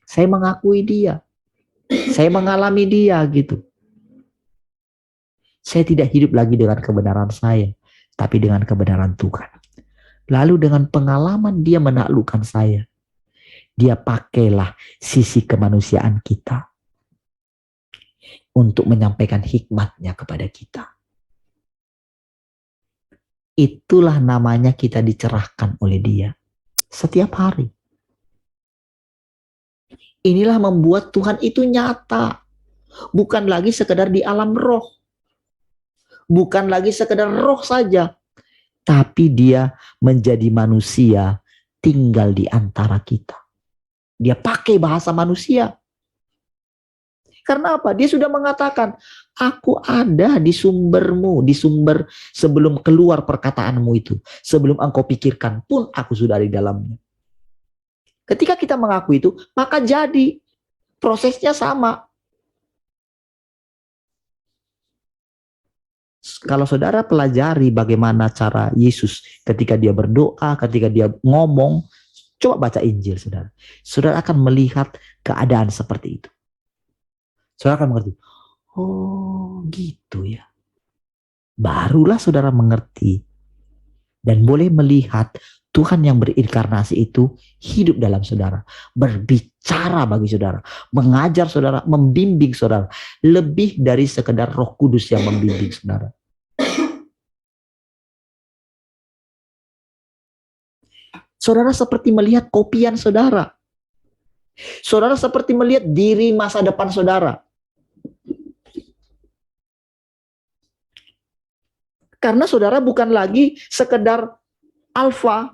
Speaker 2: Saya mengakui dia. Saya mengalami dia gitu. Saya tidak hidup lagi dengan kebenaran saya, tapi dengan kebenaran Tuhan. Lalu dengan pengalaman dia menaklukkan saya. Dia pakailah sisi kemanusiaan kita untuk menyampaikan hikmatnya kepada kita. Itulah namanya kita dicerahkan oleh dia setiap hari. Inilah membuat Tuhan itu nyata. Bukan lagi sekedar di alam roh. Bukan lagi sekedar roh saja. Tapi dia menjadi manusia tinggal di antara kita. Dia pakai bahasa manusia. Karena apa? Dia sudah mengatakan, aku ada di sumbermu, di sumber sebelum keluar perkataanmu itu. Sebelum engkau pikirkan pun aku sudah di dalamnya. Ketika kita mengaku itu, maka jadi prosesnya sama. Kalau saudara pelajari bagaimana cara Yesus ketika dia berdoa, ketika dia ngomong, coba baca Injil saudara. Saudara akan melihat keadaan seperti itu. Saudara akan mengerti, oh gitu ya. Barulah saudara mengerti dan boleh melihat Tuhan yang berinkarnasi itu hidup dalam saudara, berbicara bagi saudara, mengajar saudara, membimbing saudara, lebih dari sekedar Roh Kudus yang membimbing saudara. Saudara seperti melihat kopian saudara. Saudara seperti melihat diri masa depan saudara. Karena saudara bukan lagi sekedar alfa,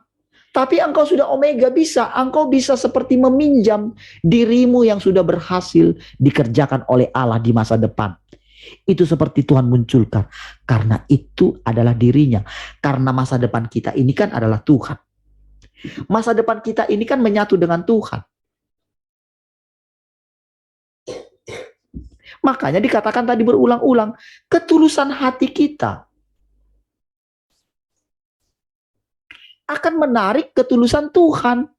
Speaker 2: tapi engkau sudah omega bisa. Engkau bisa seperti meminjam dirimu yang sudah berhasil dikerjakan oleh Allah di masa depan. Itu seperti Tuhan munculkan. Karena itu adalah dirinya. Karena masa depan kita ini kan adalah Tuhan. Masa depan kita ini kan menyatu dengan Tuhan. Makanya dikatakan tadi berulang-ulang, ketulusan hati kita. akan menarik ketulusan Tuhan.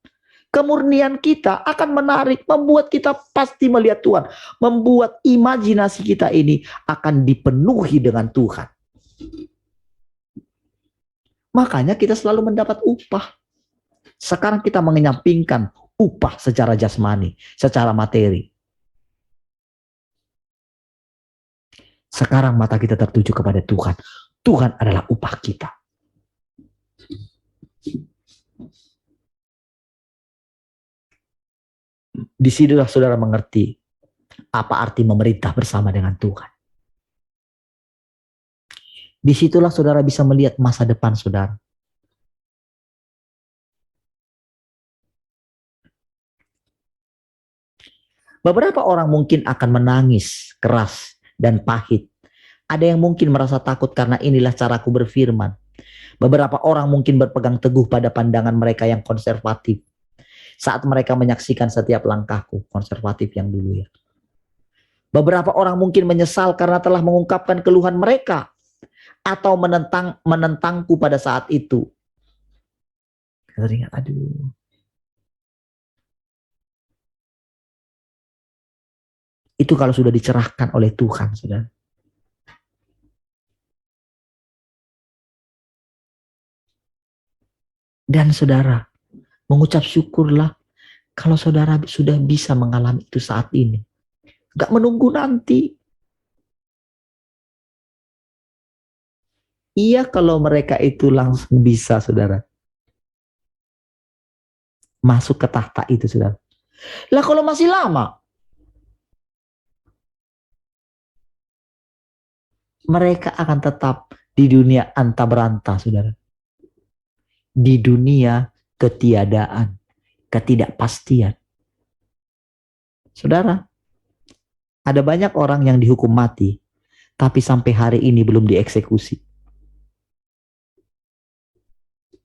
Speaker 2: Kemurnian kita akan menarik, membuat kita pasti melihat Tuhan. Membuat imajinasi kita ini akan dipenuhi dengan Tuhan. Makanya kita selalu mendapat upah. Sekarang kita mengenyampingkan upah secara jasmani, secara materi. Sekarang mata kita tertuju kepada Tuhan. Tuhan adalah upah kita. Disitulah saudara mengerti apa arti memerintah bersama dengan Tuhan. Disitulah saudara bisa melihat masa depan saudara. Beberapa orang mungkin akan menangis keras dan pahit. Ada yang mungkin merasa takut karena inilah caraku berfirman. Beberapa orang mungkin berpegang teguh pada pandangan mereka yang konservatif. Saat mereka menyaksikan setiap langkahku, konservatif yang dulu ya. Beberapa orang mungkin menyesal karena telah mengungkapkan keluhan mereka. Atau menentangku pada saat itu. Teringat, aduh. Itu kalau sudah dicerahkan oleh Tuhan, saudara. Dan saudara, mengucap syukurlah kalau saudara sudah bisa mengalami itu saat ini. Gak menunggu nanti. Iya kalau mereka itu langsung bisa, saudara. Masuk ke tahta itu, saudara. Lah kalau masih lama, mereka akan tetap di dunia anta beranta, saudara. Di dunia ketiadaan, ketidakpastian. Saudara, ada banyak orang yang dihukum mati, tapi sampai hari ini belum dieksekusi.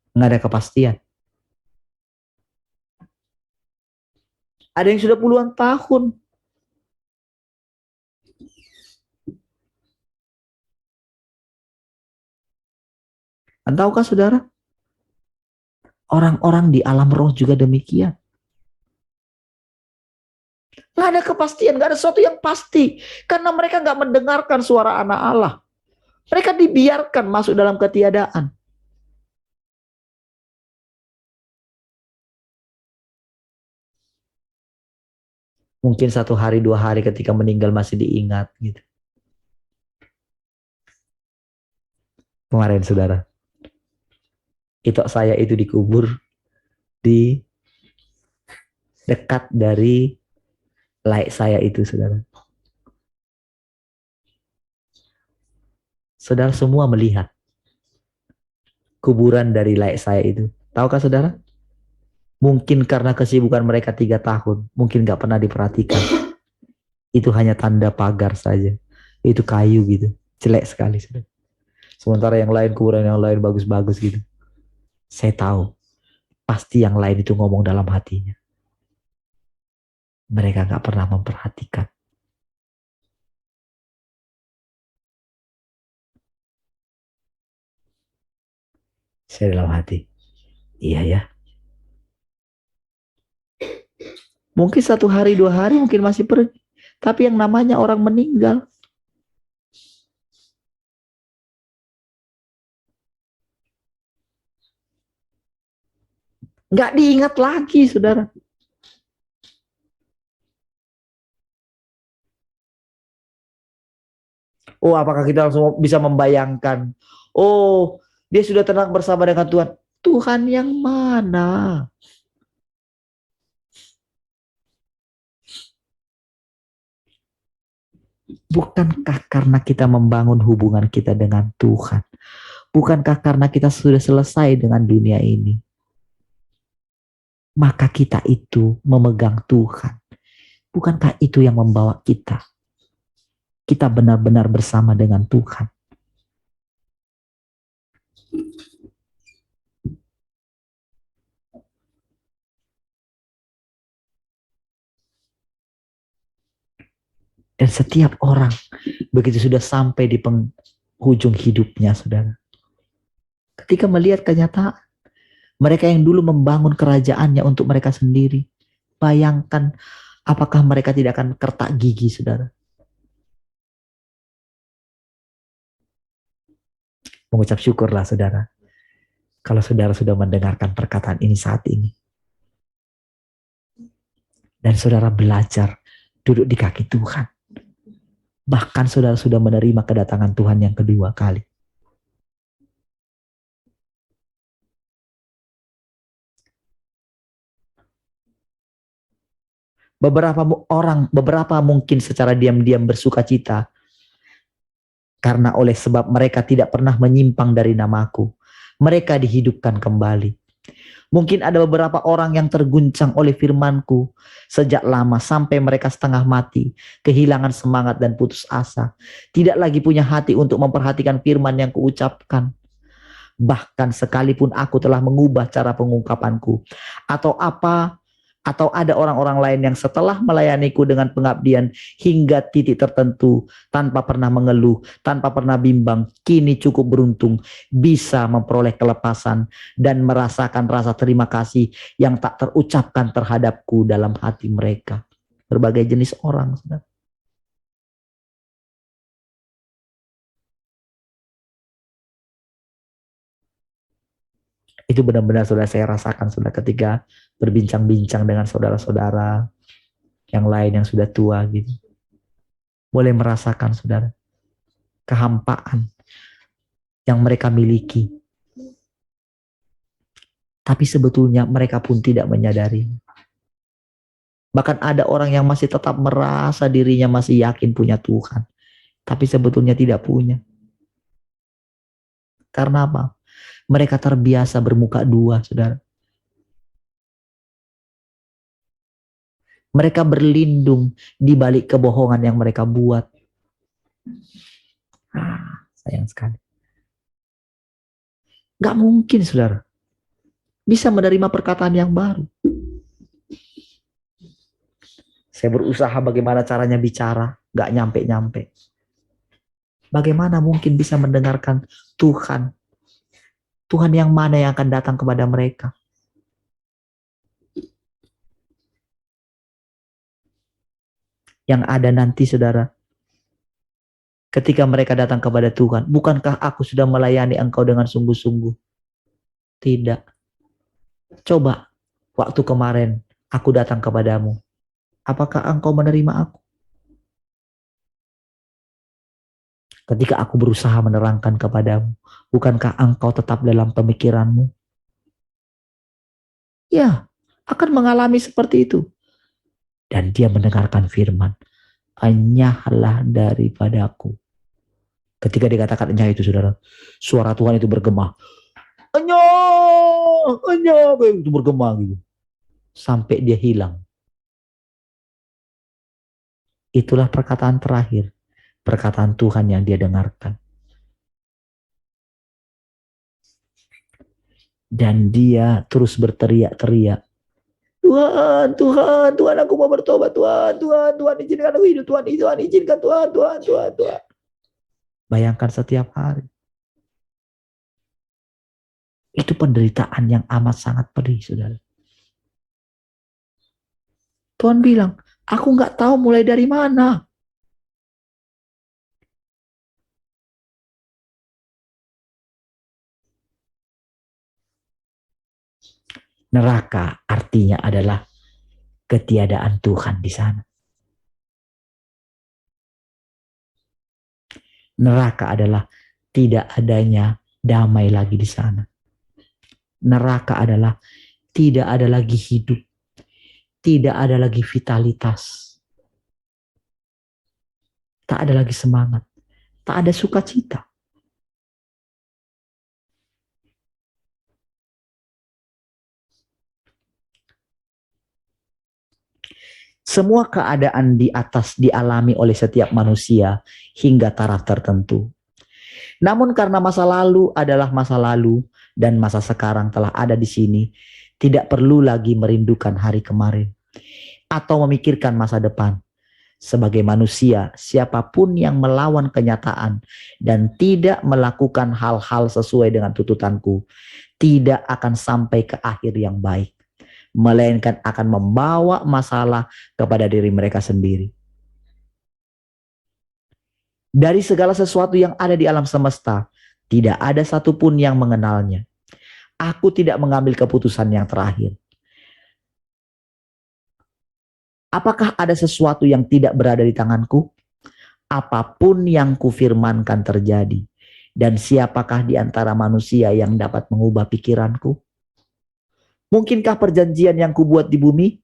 Speaker 2: Nggak ada kepastian. Ada yang sudah puluhan tahun. Tahukah saudara? Orang-orang di alam roh juga demikian. Nggak ada kepastian, nggak ada sesuatu yang pasti. Karena mereka nggak mendengarkan suara anak Allah. Mereka dibiarkan masuk dalam ketiadaan. Mungkin 1 hari 2 hari ketika meninggal masih diingat gitu. Kemarin saudara, itu saya itu dikubur di dekat dari laik saya itu, saudara. Saudara semua melihat kuburan dari laik saya itu. Tahukah saudara? Mungkin karena kesibukan mereka 3 tahun, mungkin gak pernah diperhatikan. Itu hanya tanda pagar saja. Itu kayu gitu, jelek sekali, saudara. Sementara yang lain, kuburan yang lain bagus-bagus gitu. Saya tahu, pasti yang lain itu ngomong dalam hatinya. Mereka gak pernah memperhatikan. Saya dalam hati, iya ya. Mungkin 1 hari 2 hari mungkin masih pergi. Tapi yang namanya orang meninggal, nggak diingat lagi, saudara. Oh, apakah kita langsung bisa membayangkan, oh, dia sudah tenang bersama dengan Tuhan. Tuhan yang mana? Bukankah karena kita membangun hubungan kita dengan Tuhan? Bukankah karena kita sudah selesai dengan dunia ini? Maka kita itu memegang Tuhan. Bukankah itu yang membawa kita? Kita benar-benar bersama dengan Tuhan. Dan setiap orang begitu sudah sampai di penghujung hidupnya, saudara. Ketika melihat kenyataan, Mereka yang dulu membangun kerajaannya untuk mereka sendiri. Bayangkan apakah mereka tidak akan kertak gigi, saudara? Mengucap syukurlah, saudara, kalau saudara sudah mendengarkan perkataan ini saat ini. Dan saudara belajar duduk di kaki Tuhan. Bahkan saudara sudah menerima kedatangan Tuhan yang kedua kali. Beberapa mungkin secara diam-diam bersuka cita karena oleh sebab mereka tidak pernah menyimpang dari namaku. Mereka dihidupkan kembali. Mungkin ada beberapa orang yang terguncang oleh firmanku sejak lama sampai mereka setengah mati, kehilangan semangat dan putus asa. Tidak lagi punya hati untuk memperhatikan firman yang kuucapkan. Bahkan sekalipun aku telah mengubah cara pengungkapanku. Atau ada orang-orang lain yang setelah melayaniku dengan pengabdian hingga titik tertentu, tanpa pernah mengeluh, tanpa pernah bimbang, kini cukup beruntung bisa memperoleh kelepasan dan merasakan rasa terima kasih yang tak terucapkan terhadapku dalam hati mereka. Berbagai jenis orang, saudara. Itu benar-benar saudara saya rasakan, saudara, ketika berbincang-bincang dengan saudara-saudara yang lain yang sudah tua gitu. Boleh merasakan, saudara, kehampaan yang mereka miliki. Tapi sebetulnya mereka pun tidak menyadari. Bahkan ada orang yang masih tetap merasa dirinya masih yakin punya Tuhan. Tapi sebetulnya tidak punya. Karena apa? Mereka terbiasa bermuka dua, saudara. Mereka berlindung di balik kebohongan yang mereka buat. Sayang sekali. Gak mungkin, saudara, bisa menerima perkataan yang baru. Saya berusaha bagaimana caranya bicara, gak nyampe-nyampe. Bagaimana mungkin bisa mendengarkan Tuhan? Tuhan yang mana yang akan datang kepada mereka? Yang ada nanti, saudara, ketika mereka datang kepada Tuhan, bukankah aku sudah melayani engkau dengan sungguh-sungguh? Tidak. Coba, waktu kemarin aku datang kepadamu, apakah engkau menerima aku? Ketika aku berusaha menerangkan kepadamu, bukankah engkau tetap dalam pemikiranmu? Ya, akan mengalami seperti itu. Dan dia mendengarkan firman, enyahlah daripadaku. Ketika dikatakan enyah itu, saudara, suara Tuhan itu bergema. Enyah, enyah, itu bergema gitu. Sampai dia hilang. Itulah perkataan terakhir. Perkataan Tuhan yang dia dengarkan. Dan dia terus berteriak-teriak. Tuhan, Tuhan, Tuhan, aku mau bertobat. Tuhan, Tuhan, Tuhan, izinkan aku hidup. Tuhan, izinkan Tuhan, Tuhan, Tuhan, Tuhan. Bayangkan setiap hari. Itu penderitaan yang amat sangat pedih, saudara. Tuhan bilang, aku nggak tahu mulai dari mana. Neraka artinya adalah ketiadaan Tuhan di sana. Neraka adalah tidak adanya damai lagi di sana. Neraka adalah tidak ada lagi hidup. Tidak ada lagi vitalitas. Tak ada lagi semangat. Tak ada sukacita. Semua keadaan di atas dialami oleh setiap manusia hingga taraf tertentu. Namun karena masa lalu adalah masa lalu dan masa sekarang telah ada di sini, tidak perlu lagi merindukan hari kemarin atau memikirkan masa depan. Sebagai manusia, siapapun yang melawan kenyataan dan tidak melakukan hal-hal sesuai dengan tuntutanku, tidak akan sampai ke akhir yang baik, melainkan akan membawa masalah kepada diri mereka sendiri. Dari segala sesuatu yang ada di alam semesta, tidak ada satupun yang mengenalnya. Aku tidak mengambil keputusan yang terakhir. Apakah ada sesuatu yang tidak berada di tanganku? Apapun yang kufirmankan terjadi. Dan siapakah di antara manusia yang dapat mengubah pikiranku? Mungkinkah perjanjian yang kubuat di bumi?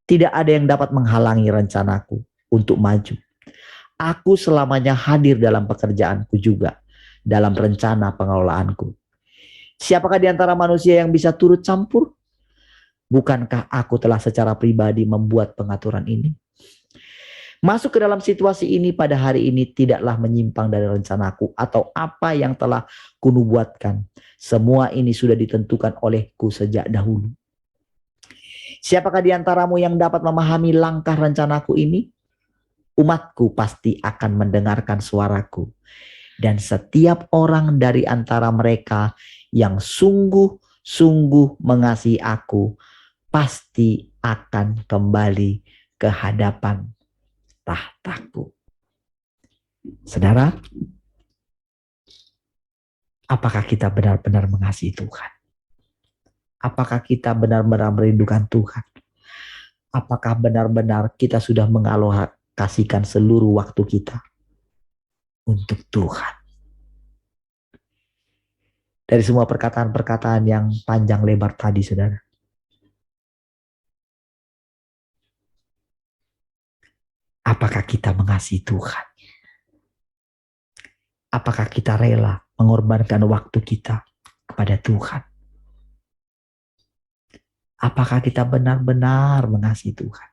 Speaker 2: Tidak ada yang dapat menghalangi rencanaku untuk maju. Aku selamanya hadir dalam pekerjaanku juga, dalam rencana pengelolaanku. Siapakah di antara manusia yang bisa turut campur? Bukankah aku telah secara pribadi membuat pengaturan ini? Masuk ke dalam situasi ini pada hari ini tidaklah menyimpang dari rencanaku atau apa yang telah kunubuatkan. Semua ini sudah ditentukan olehku sejak dahulu. Siapakah di antaramu yang dapat memahami langkah rencanaku ini? Umatku pasti akan mendengarkan suaraku. Dan setiap orang dari antara mereka yang sungguh-sungguh mengasihi aku, pasti akan kembali ke hadapan tahtaku. Saudara, apakah kita benar-benar mengasihi Tuhan? Apakah kita benar-benar merindukan Tuhan? Apakah benar-benar kita sudah mengalokasikan seluruh waktu kita untuk Tuhan? Dari semua perkataan-perkataan yang panjang lebar tadi, saudara, apakah kita mengasihi Tuhan? Apakah kita rela mengorbankan waktu kita kepada Tuhan? Apakah kita benar-benar mengasihi Tuhan?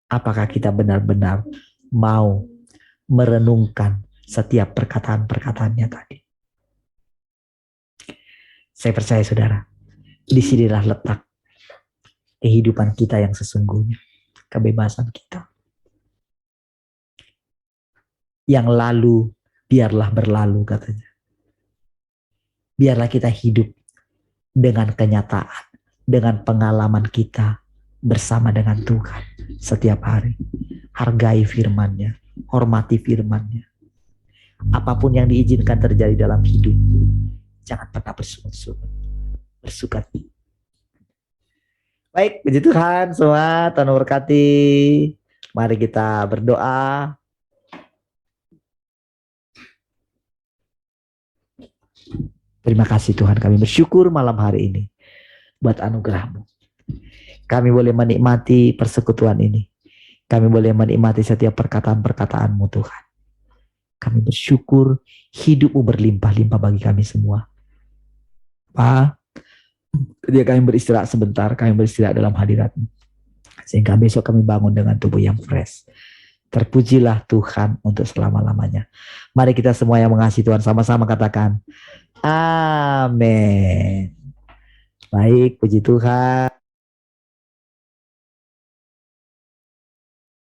Speaker 2: Apakah kita benar-benar mau merenungkan setiap perkataan-perkataannya tadi? Saya percaya, saudara, disinilah letak kehidupan kita yang sesungguhnya, kebebasan kita. Yang lalu biarlah berlalu, katanya. Biarlah kita hidup dengan kenyataan, dengan pengalaman kita bersama dengan Tuhan setiap hari. Hargai firman-Nya, hormati firman-Nya. Apapun yang diizinkan terjadi dalam hidup, jangan pernah bersungut-sungut, bersuka. Baik, puji Tuhan semua, Tuhan memberkati. Mari kita berdoa. Terima kasih Tuhan, kami bersyukur malam hari ini buat anugerah-Mu. Kami boleh menikmati persekutuan ini. Kami boleh menikmati setiap perkataan-perkataan-Mu Tuhan. Kami bersyukur hidup-Mu berlimpah-limpah bagi kami semua. Pak, ketika kami beristirahat sebentar, kami beristirahat dalam hadirat-Mu. Sehingga besok kami bangun dengan tubuh yang fresh. Terpujilah Tuhan untuk selama-lamanya. Mari kita semua yang mengasihi Tuhan sama-sama katakan, amin. Baik, puji Tuhan.